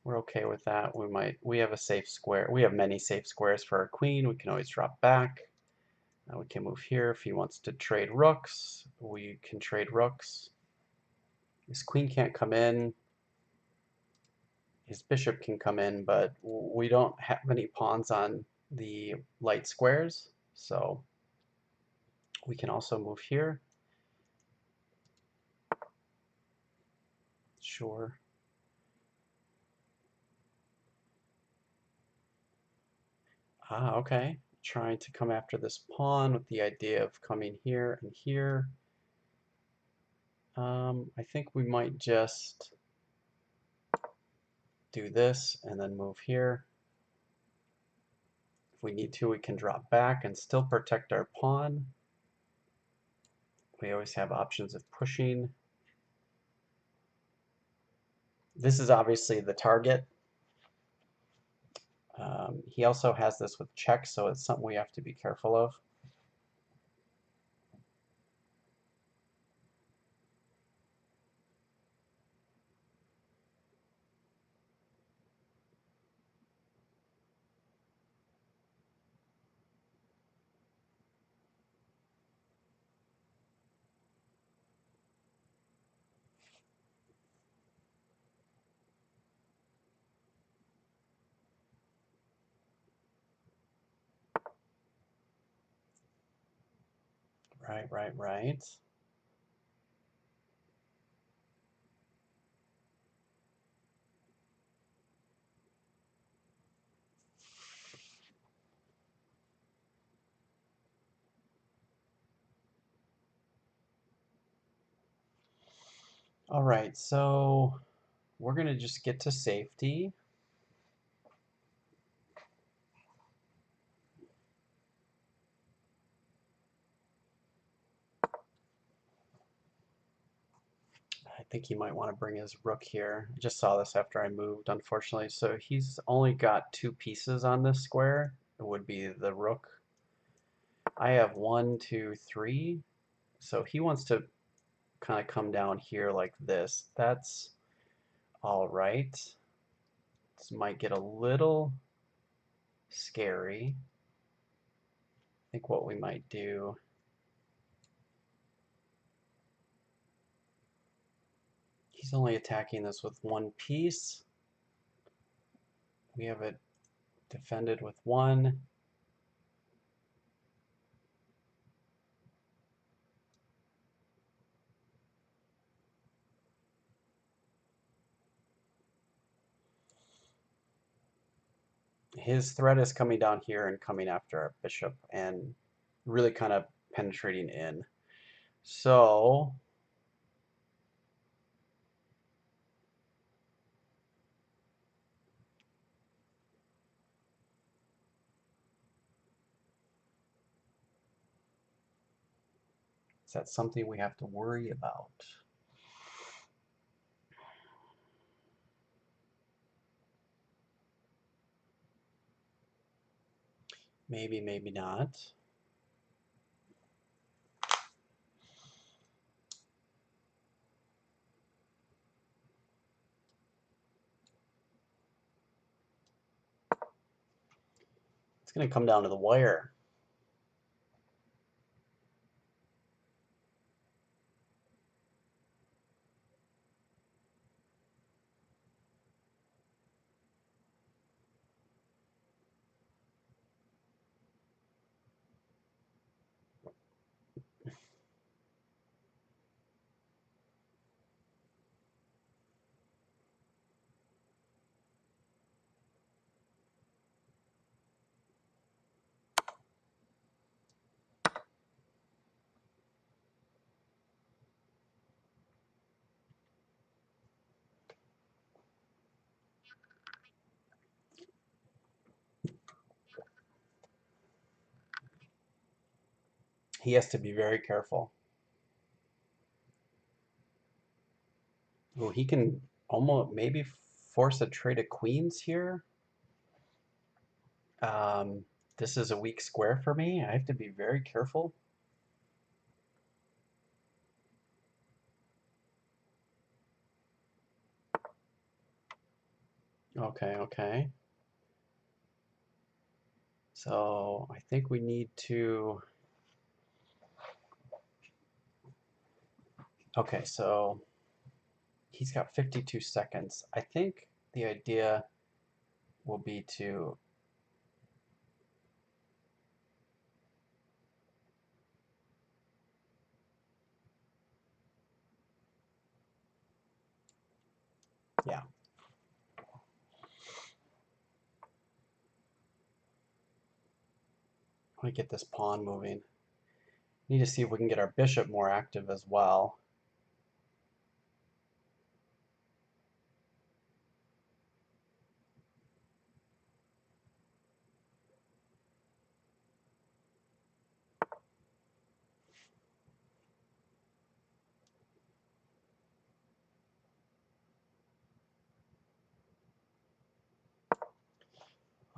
we're okay with that. We have a safe square. We have many safe squares for our queen. We can always drop back. We can move here. If he wants to trade rooks, we can trade rooks. His queen can't come in. His bishop can come in, but we don't have any pawns on the light squares, so we can also move here. Sure. Okay. Trying to come after this pawn with the idea of coming here and here. I think we might just do this and then move here. If we need to, we can drop back and still protect our pawn. We always have options of pushing. This is obviously the target. He also has this with check, so it's something we have to be careful of. Right. All right, so we're going to just get to safety. I think he might want to bring his rook here. I just saw this after I moved, unfortunately. So he's only got 2 pieces on this square. It would be the rook. I have 1, 2, 3. So he wants to kind of come down here like this. That's all right. This might get a little scary. I think what we might do, he's only attacking this with 1 piece. We have it defended with 1. His threat is coming down here and coming after our bishop and really kind of penetrating in. So is that something we have to worry about? Maybe, maybe not. It's going to come down to the wire. He has to be very careful. Oh, he can almost maybe force a trade of queens here. Um, this is a weak square for me. I have to be very careful. Okay, okay. So I think we need to... Okay, so he's got 52 seconds. I think the idea will be to... Yeah. Let me get this pawn moving. Need to see if we can get our bishop more active as well.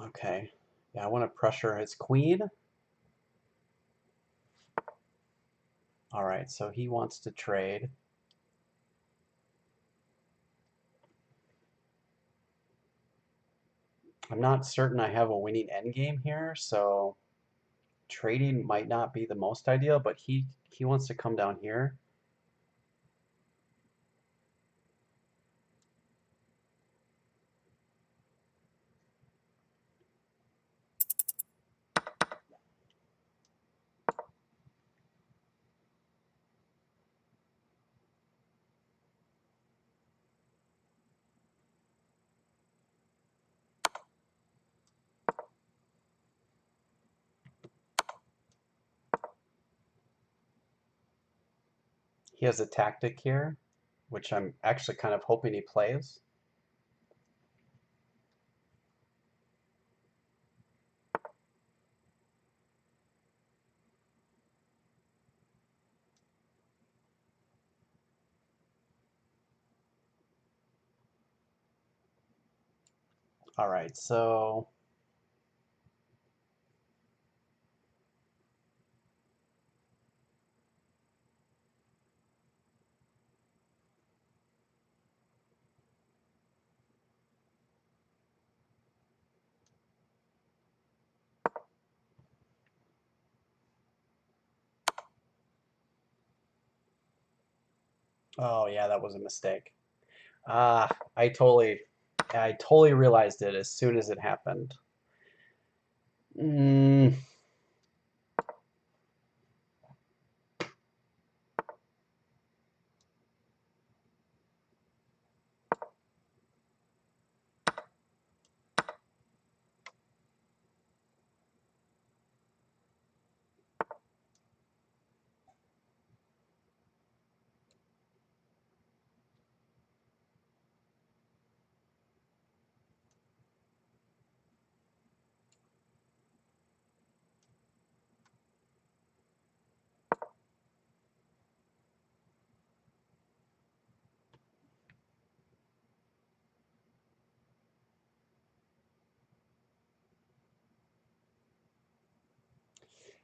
Okay. Yeah, I want to pressure his queen. All right, so he wants to trade. I'm not certain I have a winning endgame here, so trading might not be the most ideal, but he wants to come down here. He has a tactic here, which I'm actually kind of hoping he plays. All right, so oh yeah, that was a mistake. Ah, I totally realized it as soon as it happened. Mm,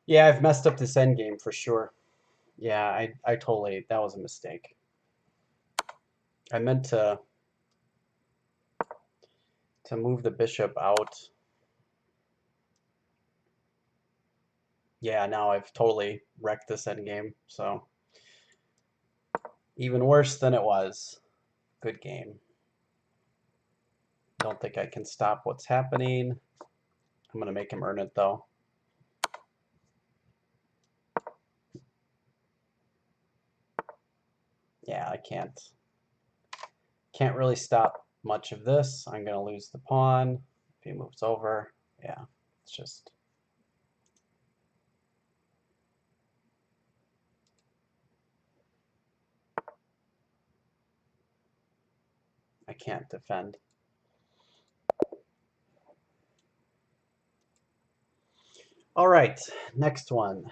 yeah, I've messed up this endgame for sure. Yeah, I totally, that was a mistake. I meant to move the bishop out. Yeah, now I've totally wrecked this endgame, so even worse than it was. Good game. Don't think I can stop what's happening. I'm gonna make him earn it though. Yeah, I can't really stop much of this. I'm gonna lose the pawn if he moves over. Yeah, it's just I can't defend. All right, next one.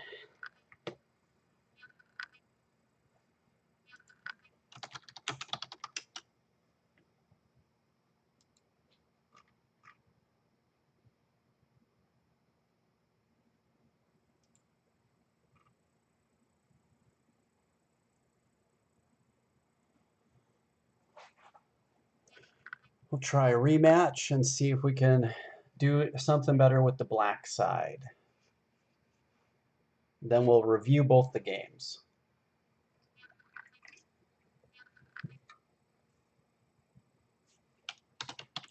We'll try a rematch and see if we can do something better with the black side. Then we'll review both the games.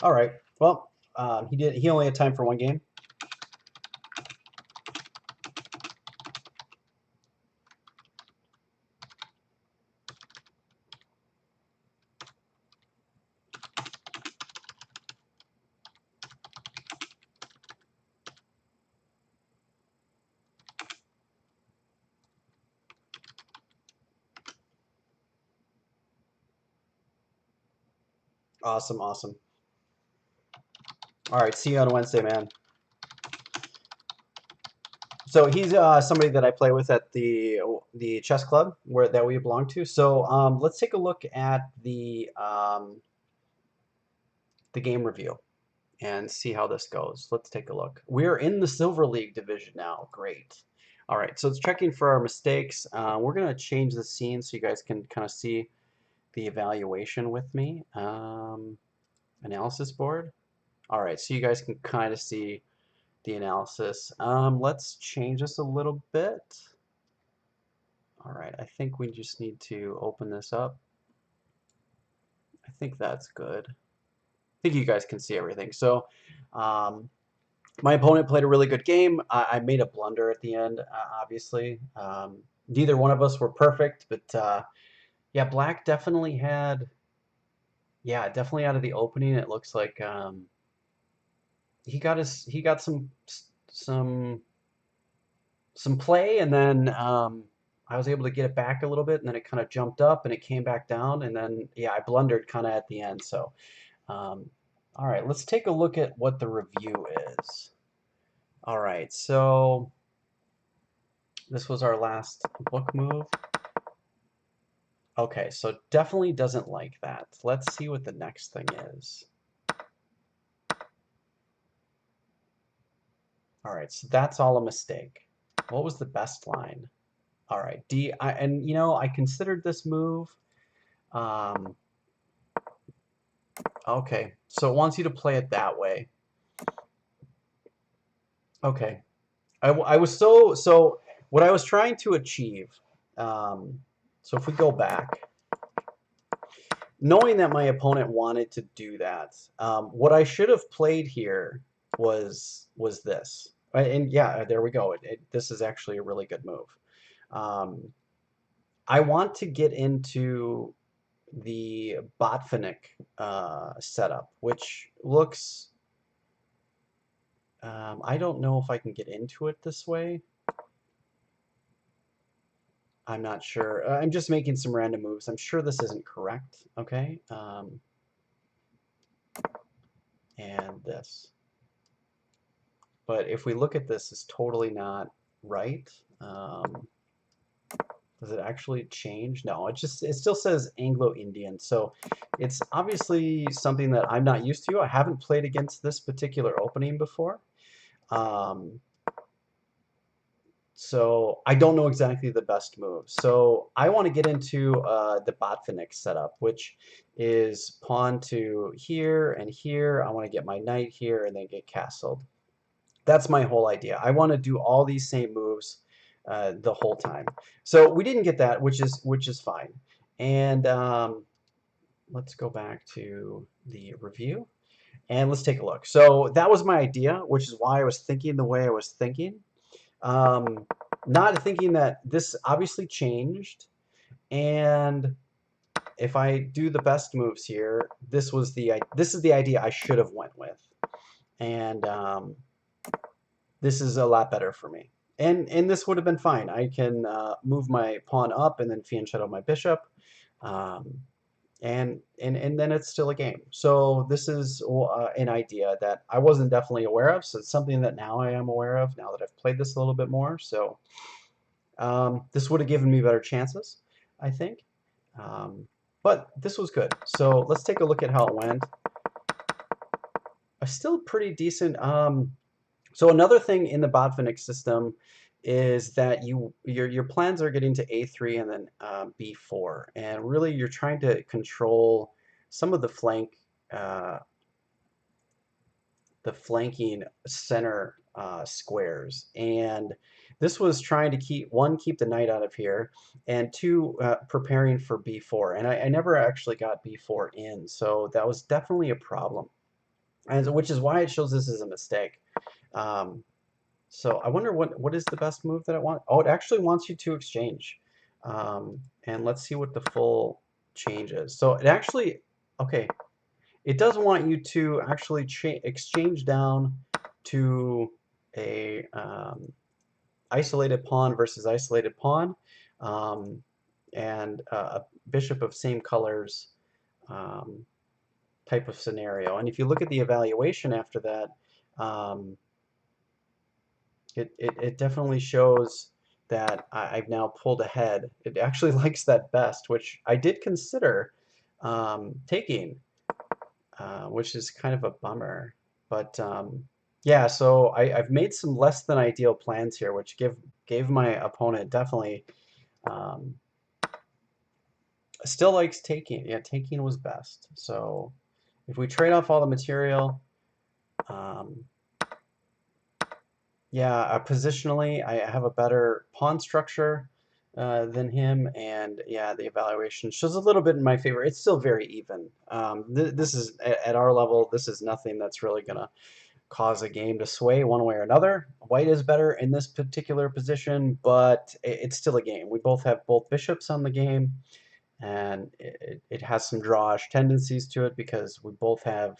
All right. Well, he only had time for one game. Awesome, awesome. All right, see you on Wednesday, man. So he's somebody that I play with at the chess club that we belong to. So let's take a look at the game review and see how this goes. Let's take a look. We're in the Silver League division now. Great. All right, so it's checking for our mistakes. We're going to change the scene so you guys can kind of see the evaluation with me. Analysis board. All right, so you guys can kind of see the analysis. Let's change this a little bit. All right, I think we just need to open this up. I think that's good. I think you guys can see everything. So my opponent played a really good game. I made a blunder at the end, obviously. Neither one of us were perfect, but yeah, Black definitely had, yeah, definitely out of the opening, it looks like he got some some play, and then I was able to get it back a little bit, and then it kind of jumped up and it came back down, and then yeah, I blundered kind of at the end. So, all right, let's take a look at what the review is. All right, so this was our last book move. Okay, so definitely doesn't like that. Let's see what the next thing is. All right, so that's all a mistake. What was the best line? All right, D. And you know, I considered this move. Um, okay, so it wants you to play it that way. Okay, I was so what I was trying to achieve. Um, so if we go back, knowing that my opponent wanted to do that, what I should have played here was this. And yeah, there we go. This is actually a really good move. Um, I want to get into the Botvinnik setup, which looks. I don't know if I can get into it this way. I'm not sure. I'm just making some random moves. I'm sure this isn't correct. Okay. And this. But if we look at this, it's totally not right. Does it actually change? No, it still says Anglo-Indian. So it's obviously something that I'm not used to. I haven't played against this particular opening before. Um, so I don't know exactly the best move. So I want to get into the Botvinnik setup, which is pawn to here and here. I want to get my knight here and then get castled. That's my whole idea. I want to do all these same moves the whole time. So we didn't get that, which is fine. And let's go back to the review and let's take a look. So that was my idea, which is why I was thinking the way I was thinking. Um, Not thinking that this obviously changed, and if I do the best moves here, this is the idea I should have went with, and this is a lot better for me. And this would have been fine. I can move my pawn up and then fianchetto my bishop, um, and then it's still a game. So this is an idea that I wasn't definitely aware of. So it's something that now I am aware of now that I've played this a little bit more. So this would have given me better chances, I think. But this was good. So let's take a look at how it went. Still pretty decent. So another thing in the Botvinnik system is that your plans are getting to A3 and then B4, and really you're trying to control some of uh, the flanking center squares, and this was trying to keep the knight out of here, and two, preparing for B4, and I never actually got B4 in, so that was definitely a problem, and which is why it shows this as a mistake. Um, So I wonder what is the best move that it wants. Oh, it actually wants you to exchange. And let's see what the full change is. So it actually, okay, it does want you to actually exchange down to a isolated pawn versus isolated pawn, um, and a bishop of same colors um, type of scenario. And if you look at the evaluation after that, um, it definitely shows that I've now pulled ahead. It actually likes that best, which I did consider taking, which is kind of a bummer. But yeah, so I've made some less than ideal plans here, which gave my opponent definitely um, still likes taking. Yeah, taking was best. So if we trade off all the material, um, yeah, positionally, I have a better pawn structure than him, and yeah, the evaluation shows a little bit in my favor. It's still very even. This is at our level. This is nothing that's really gonna cause a game to sway one way or another. White is better in this particular position, but it's still a game. We both have both bishops on the game, and it has some drawish tendencies to it because we both have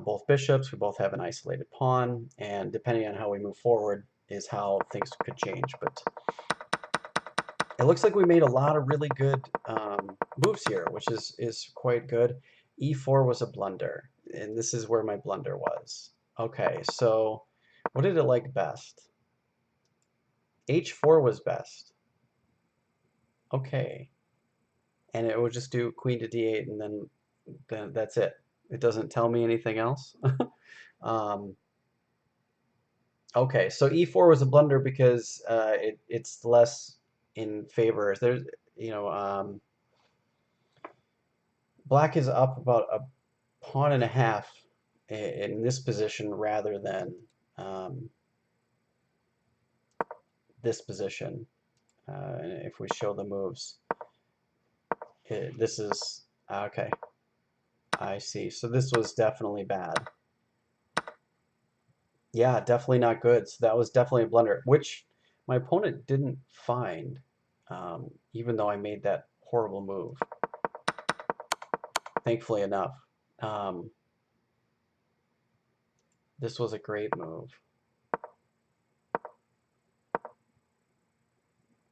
both bishops. We both have an isolated pawn, and depending on how we move forward is how things could change. But it looks like we made a lot of really good moves here, which is quite good. E4 was a blunder, and this is where my blunder was. Okay, so what did it like best? H4 was best. Okay, and it would just do queen to D8, and then that's it. It doesn't tell me anything else. um, Okay, so e4 was a blunder because it's less in favor. There's, you know, black is up about a pawn and a half in this position rather than um, this position. If we show the moves, this is okay. I see. So this was definitely bad. Yeah, definitely not good. So that was definitely a blunder, which my opponent didn't find, even though I made that horrible move, thankfully enough. Um, this was a great move.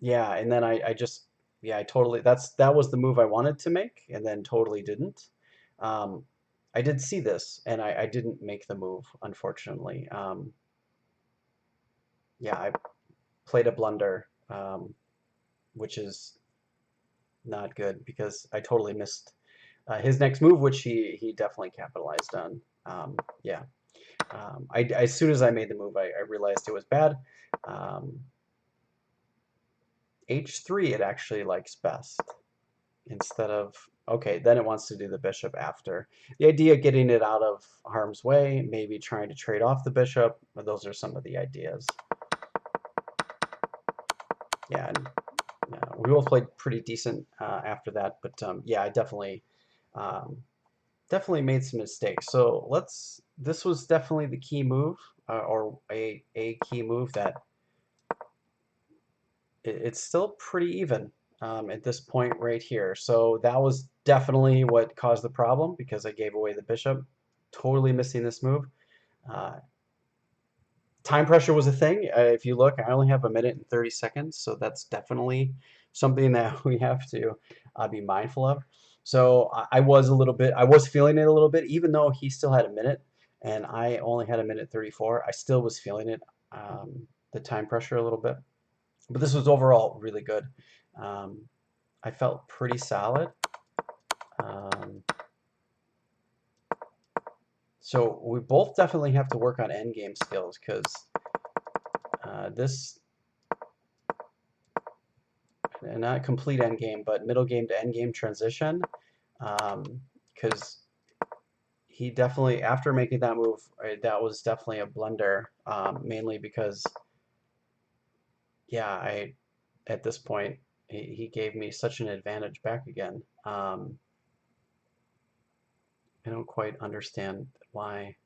Yeah, and then I just, yeah, that was the move I wanted to make, and then totally didn't. Um, I did see this, and I didn't make the move, unfortunately. Yeah, I played a blunder, which is not good because I totally missed his next move, which he definitely capitalized on. Yeah, as soon as I made the move, I realized it was bad. Um, H3 it actually likes best instead of, okay, then it wants to do the bishop after. The idea of getting it out of harm's way, maybe trying to trade off the bishop, those are some of the ideas. Yeah, and we both played pretty decent after that, but yeah, I um, definitely made some mistakes. So this was definitely the key move, or a key move that it's still pretty even at this point right here. So that was definitely what caused the problem because I gave away the bishop, totally missing this move. Uh, Time pressure was a thing. If you look, I only have 1 minute and 30 seconds, so that's definitely something that we have to be mindful of. So I was a little bit, I was feeling it a little bit, even though he still had a minute and I only had 1 minute 34. I still was feeling it, the time pressure a little bit. But this was overall really good. Um, I felt pretty solid. Um, so we both definitely have to work on endgame skills because this not complete end game, but middle game to end game transition. Because he definitely, after making that move, that was definitely a blunder. Mainly because, yeah, at this point he gave me such an advantage back again. I don't quite understand why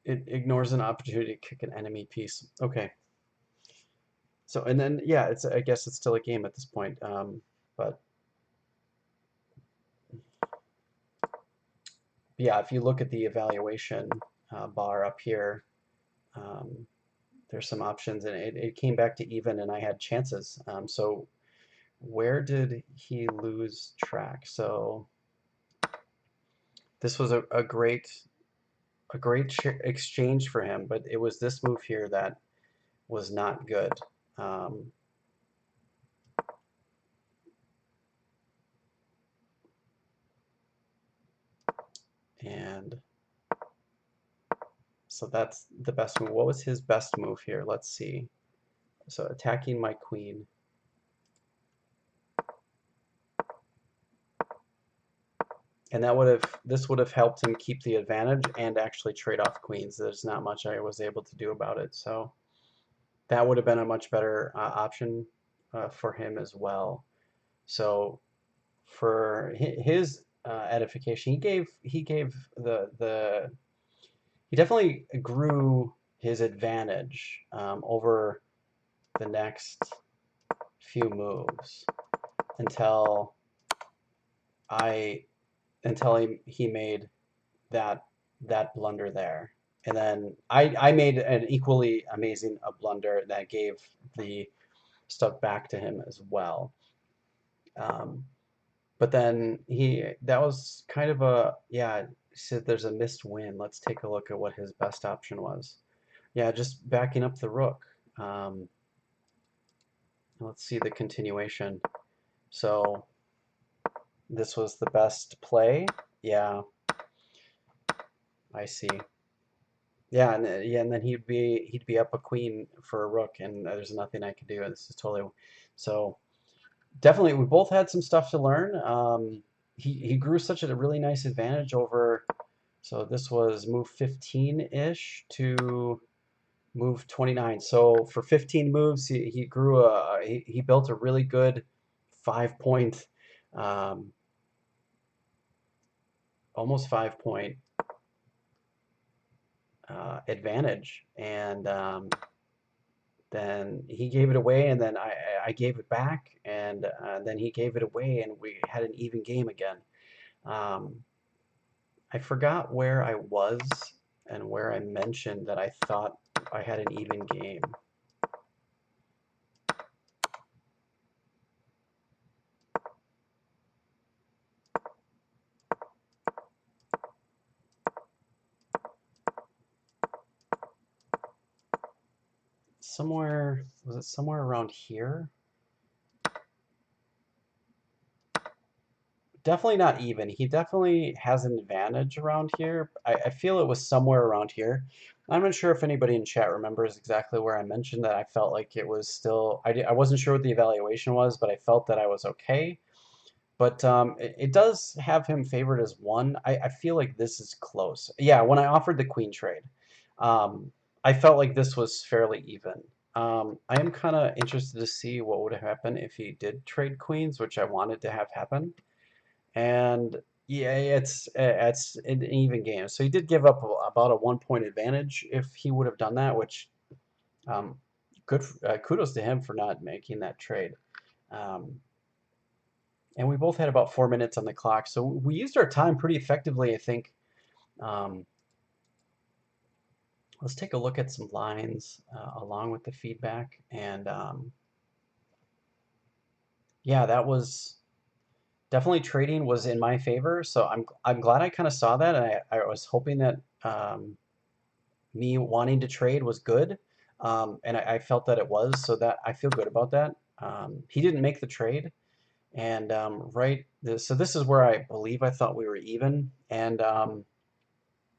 it ignores an opportunity to kick an enemy piece. Okay. So, and then, yeah, I guess it's still a game at this point. But yeah, if you look at the evaluation bar up here, um, there's some options, and it came back to even, and I had chances. So where did he lose track? So this was a great exchange for him, but it was this move here that was not good. Um, and so that's the best move. What was his best move here? Let's see. So attacking my queen. And this would have helped him keep the advantage and actually trade off queens. There's not much I was able to do about it. So that would have been a much better option for him as well. So for his edification, he definitely grew his advantage over the next few moves until I until he made that blunder there. And then I made an equally amazing blunder that gave the stuff back to him as well. Um, but then that was kind of yeah, he said there's a missed win. Let's take a look at what his best option was. Yeah, just backing up the rook. Um, let's see the continuation. So this was the best play. Yeah, I see. Yeah, and then he'd be up a queen for a rook, and there's nothing I could do. This is totally so. Definitely, we both had some stuff to learn. He grew such a really nice advantage over. So this was move 15-ish to move 29. So for 15 moves, he grew he built a really good 5 point, um, almost 5 point advantage, and then he gave it away, and then I gave it back, and then he gave it away, and we had an even game again. Um, I forgot where I was and where I mentioned that I thought I had an even game. Somewhere, was it somewhere around here? Definitely not even. He definitely has an advantage around here. I feel it was somewhere around here. I'm not sure if anybody in chat remembers exactly where I mentioned that I felt like it was still, I wasn't sure what the evaluation was, but I felt that I was okay. But it does have him favored as one. I feel like this is close. Yeah, when I offered the queen trade, um, I felt like this was fairly even. I am kind of interested to see what would happen if he did trade queens, which I wanted to have happen. And yeah, it's an even game. So he did give up about a 1 point advantage if he would have done that, which um, good kudos to him for not making that trade. Um, and we both had about 4 minutes on the clock, so we used our time pretty effectively, I think. Um, let's take a look at some lines along with the feedback, and yeah, that was definitely trading was in my favor. So I'm glad I kind of saw that, and I was hoping that me wanting to trade was good, and I felt that it was, so that I feel good about that. He didn't make the trade, and so this is where I believe I thought we were even, and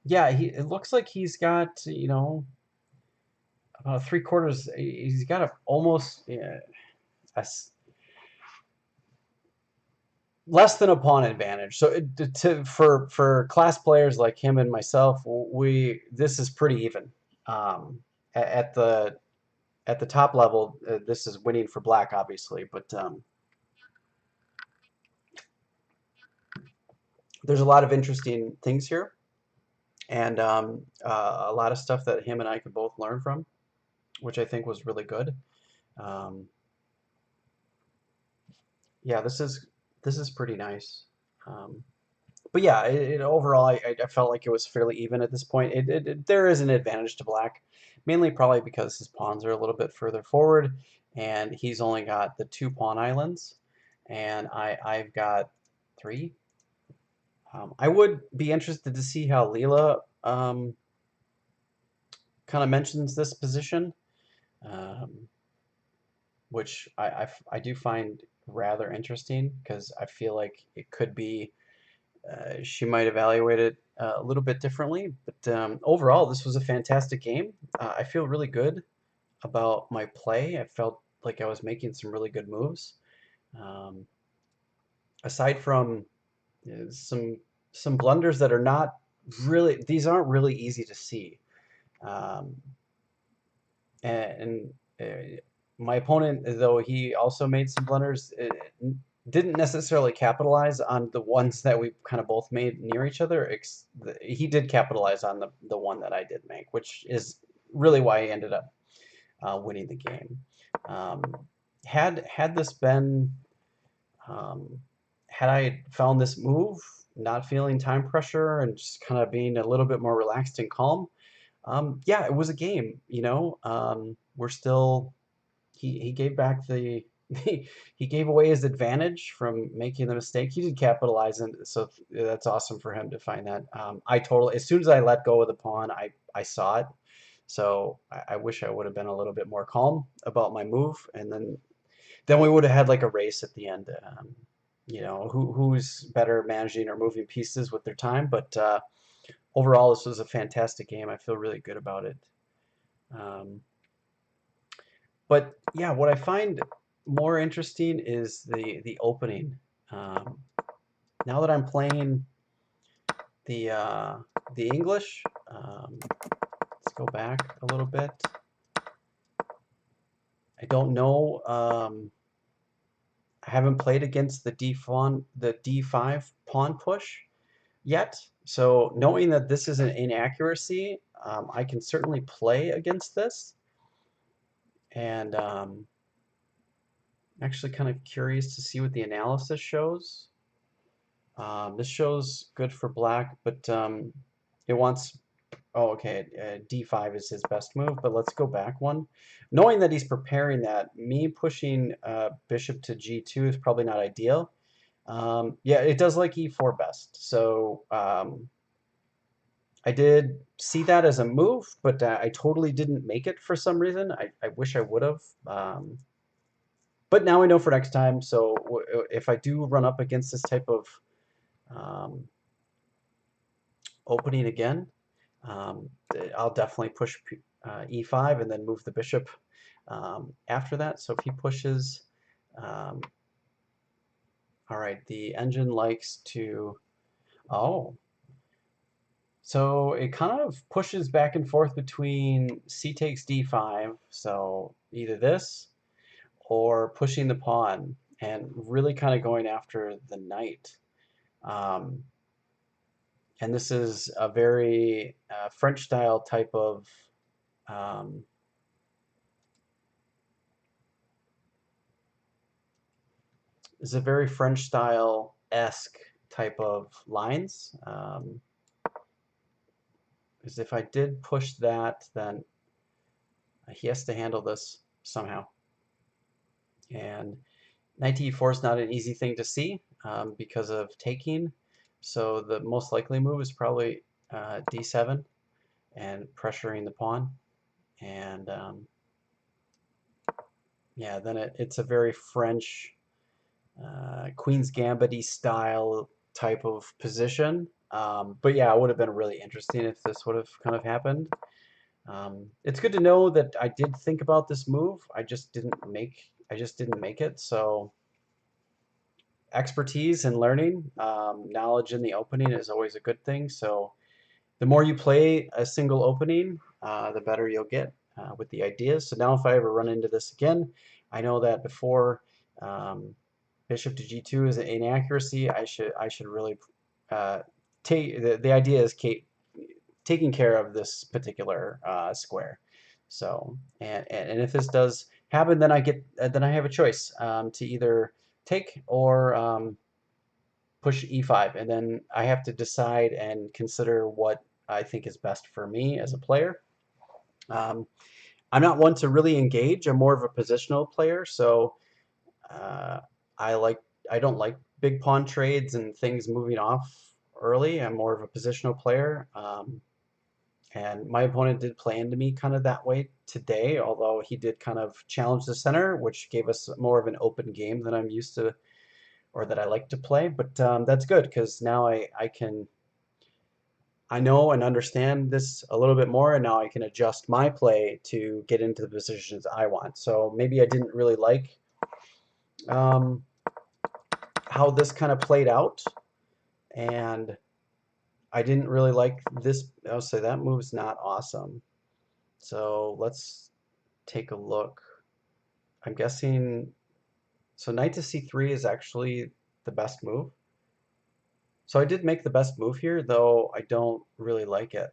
yeah, it looks like he's got, about 3/4. He's got a almost less than a pawn advantage. So for class players like him and myself, this is pretty even. Um, at the top level, this is winning for black, obviously, but there's a lot of interesting things here, and a lot of stuff that him and I could both learn from, which I think was really good. Um, yeah, this is pretty nice. Um, but yeah, overall, I felt like it was fairly even at this point. There is an advantage to black, mainly probably because his pawns are a little bit further forward, and he's only got the 2 pawn islands, and I've got 3. I would be interested to see how Leela kind of mentions this position, um, which I do find rather interesting because I feel like it could be she might evaluate it a little bit differently. But overall, this was a fantastic game. I feel really good about my play. I felt like I was making some really good moves. Um, aside from some blunders that are not really, these aren't really easy to see. Um, and my opponent, though he also made some blunders, didn't necessarily capitalize on the ones that we kind of both made near each other. He did capitalize on the one that I did make, which is really why he ended up winning the game. Um, had this been um, had I found this move, not feeling time pressure and just kind of being a little bit more relaxed and calm, yeah, it was a game, we're still he gave back the he gave away his advantage from making the mistake. He did capitalize, and so that's awesome for him to find that. I totally, as soon as I let go of the pawn, I saw it. So I wish I would have been a little bit more calm about my move, and then we would have had like a race at the end. Who's better managing or moving pieces with their time, but overall, this was a fantastic game. I feel really good about it. Um, but yeah, what I find more interesting is the opening. Um, now that I'm playing the uh, the English, let's go back a little bit. I don't know. I haven't played against the D5 pawn push yet. So knowing that this is an inaccuracy, I can certainly play against this. And actually kind of curious to see what the analysis shows. This shows good for black, but it wants, oh, okay, d5 is his best move, but let's go back one. Knowing that he's preparing that, me pushing bishop to g2 is probably not ideal. Yeah, it does like e4 best, so I did see that as a move, but I totally didn't make it for some reason. I wish I would have. But now I know for next time, so if I do run up against this type of um, opening again, um, I'll definitely push e5 and then move the bishop after that. So if he pushes, um, all right, the engine likes to, oh, so it kind of pushes back and forth between c takes d5, so either this or pushing the pawn and really kind of going after the knight. Um, and this is a very French style type of um, is a very French style-esque type of lines. Because if I did push that, then he has to handle this somehow. And knight to e4 is not an easy thing to see because of taking. So the most likely move is probably d7 and pressuring the pawn. And yeah, then it's a very French Queen's Gambit-y style type of position. But yeah, it would have been really interesting if this would have kind of happened. It's good to know that I did think about this move. I just didn't make it. So expertise and learning, knowledge in the opening is always a good thing. So the more you play a single opening, the better you'll get with the ideas. So now if I ever run into this again, I know that before bishop to g2 is an inaccuracy, I should really take the idea is taking care of this particular square. So and if this does happen, then I have a choice to either take or push e5, and then I have to decide and consider what I think is best for me as a player. Um, I'm not one to really engage. I'm more of a positional player, so uh, I like I don't like big pawn trades and things moving off early. I'm more of a positional player. And my opponent did play into me kind of that way today, although he did kind of challenge the center, which gave us more of an open game than I'm used to or that I like to play. But that's good because now I know and understand this a little bit more, and now I can adjust my play to get into the positions I want. So maybe I didn't really like um, how this kind of played out, and I didn't really like this. I'll say that move's not awesome. So let's take a look. I'm guessing, so knight to c3 is actually the best move. So I did make the best move here, though I don't really like it.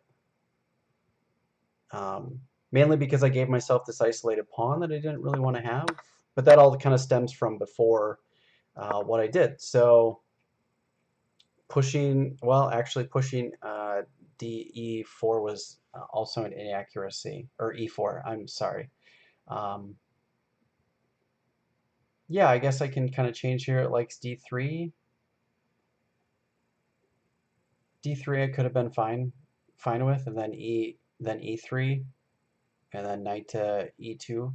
Mainly because I gave myself this isolated pawn that I didn't really want to have. But that all kind of stems from before what I did. So pushing, well, actually pushing d-e4 was also an inaccuracy, or e4, I'm sorry. Yeah, I guess I can kind of change here. It likes d3. d3 I could have been fine with, and then e3, and then knight to e2.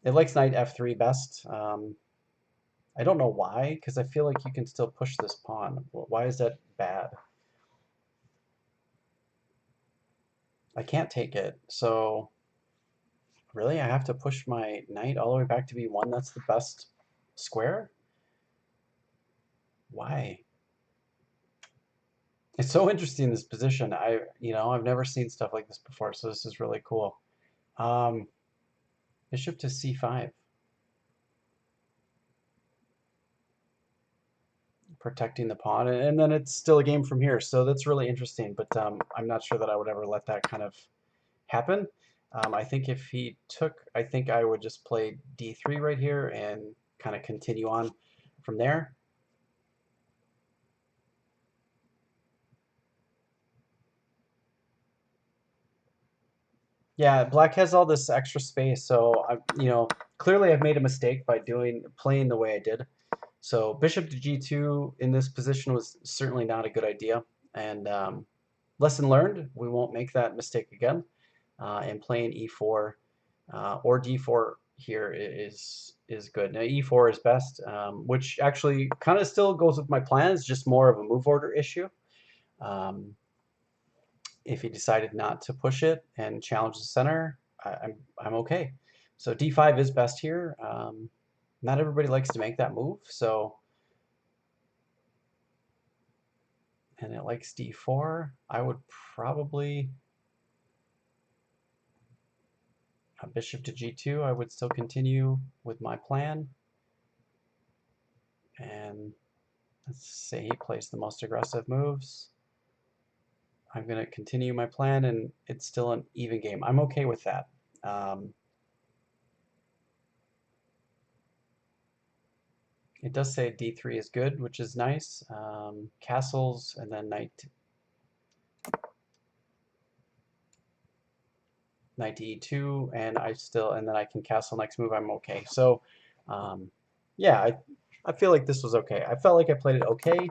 It likes knight f3 best. I don't know why, because I feel like you can still push this pawn. Why is that bad? I can't take it. So really, I have to push my knight all the way back to b1. That's the best square? Why? It's so interesting, this position. I've never seen stuff like this before, so this is really cool. Um, Bishop to c5. Protecting the pawn, and then it's still a game from here. So that's really interesting, but I'm not sure that I would ever let that kind of happen. I think if he took, I think I would just play d3 right here and kind of continue on from there. Yeah, black has all this extra space, so clearly I've made a mistake by playing the way I did. So bishop to g2 in this position was certainly not a good idea, and lesson learned, we won't make that mistake again. And playing e4 or d4 here is good. Now e4 is best, which actually kind of still goes with my plans, just more of a move order issue. If he decided not to push it and challenge the center, I'm okay. So d5 is best here. Not everybody likes to make that move, so, and it likes d4. I would probably bishop to g2. I would still continue with my plan, and let's say he plays the most aggressive moves. I'm going to continue my plan, and it's still an even game. I'm okay with that. It does say d3 is good, which is nice. Castles, and then knight to e2, and then I can castle next move. I'm okay. So, yeah, I feel like this was okay. I felt like I played it okay.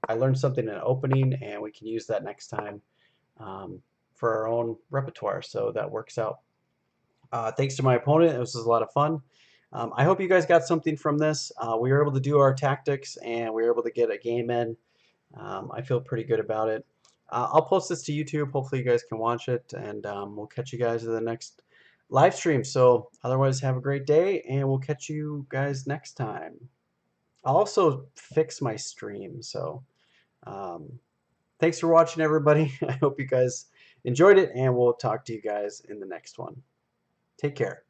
I learned something in an opening, and we can use that next time for our own repertoire. So that works out. Thanks to my opponent. This was a lot of fun. I hope you guys got something from this. We were able to do our tactics, and we were able to get a game in. I feel pretty good about it. I'll post this to YouTube. Hopefully you guys can watch it, and we'll catch you guys in the next live stream. So otherwise, have a great day, and we'll catch you guys next time. I'll also fix my stream. So thanks for watching, everybody. I hope you guys enjoyed it, and we'll talk to you guys in the next one. Take care.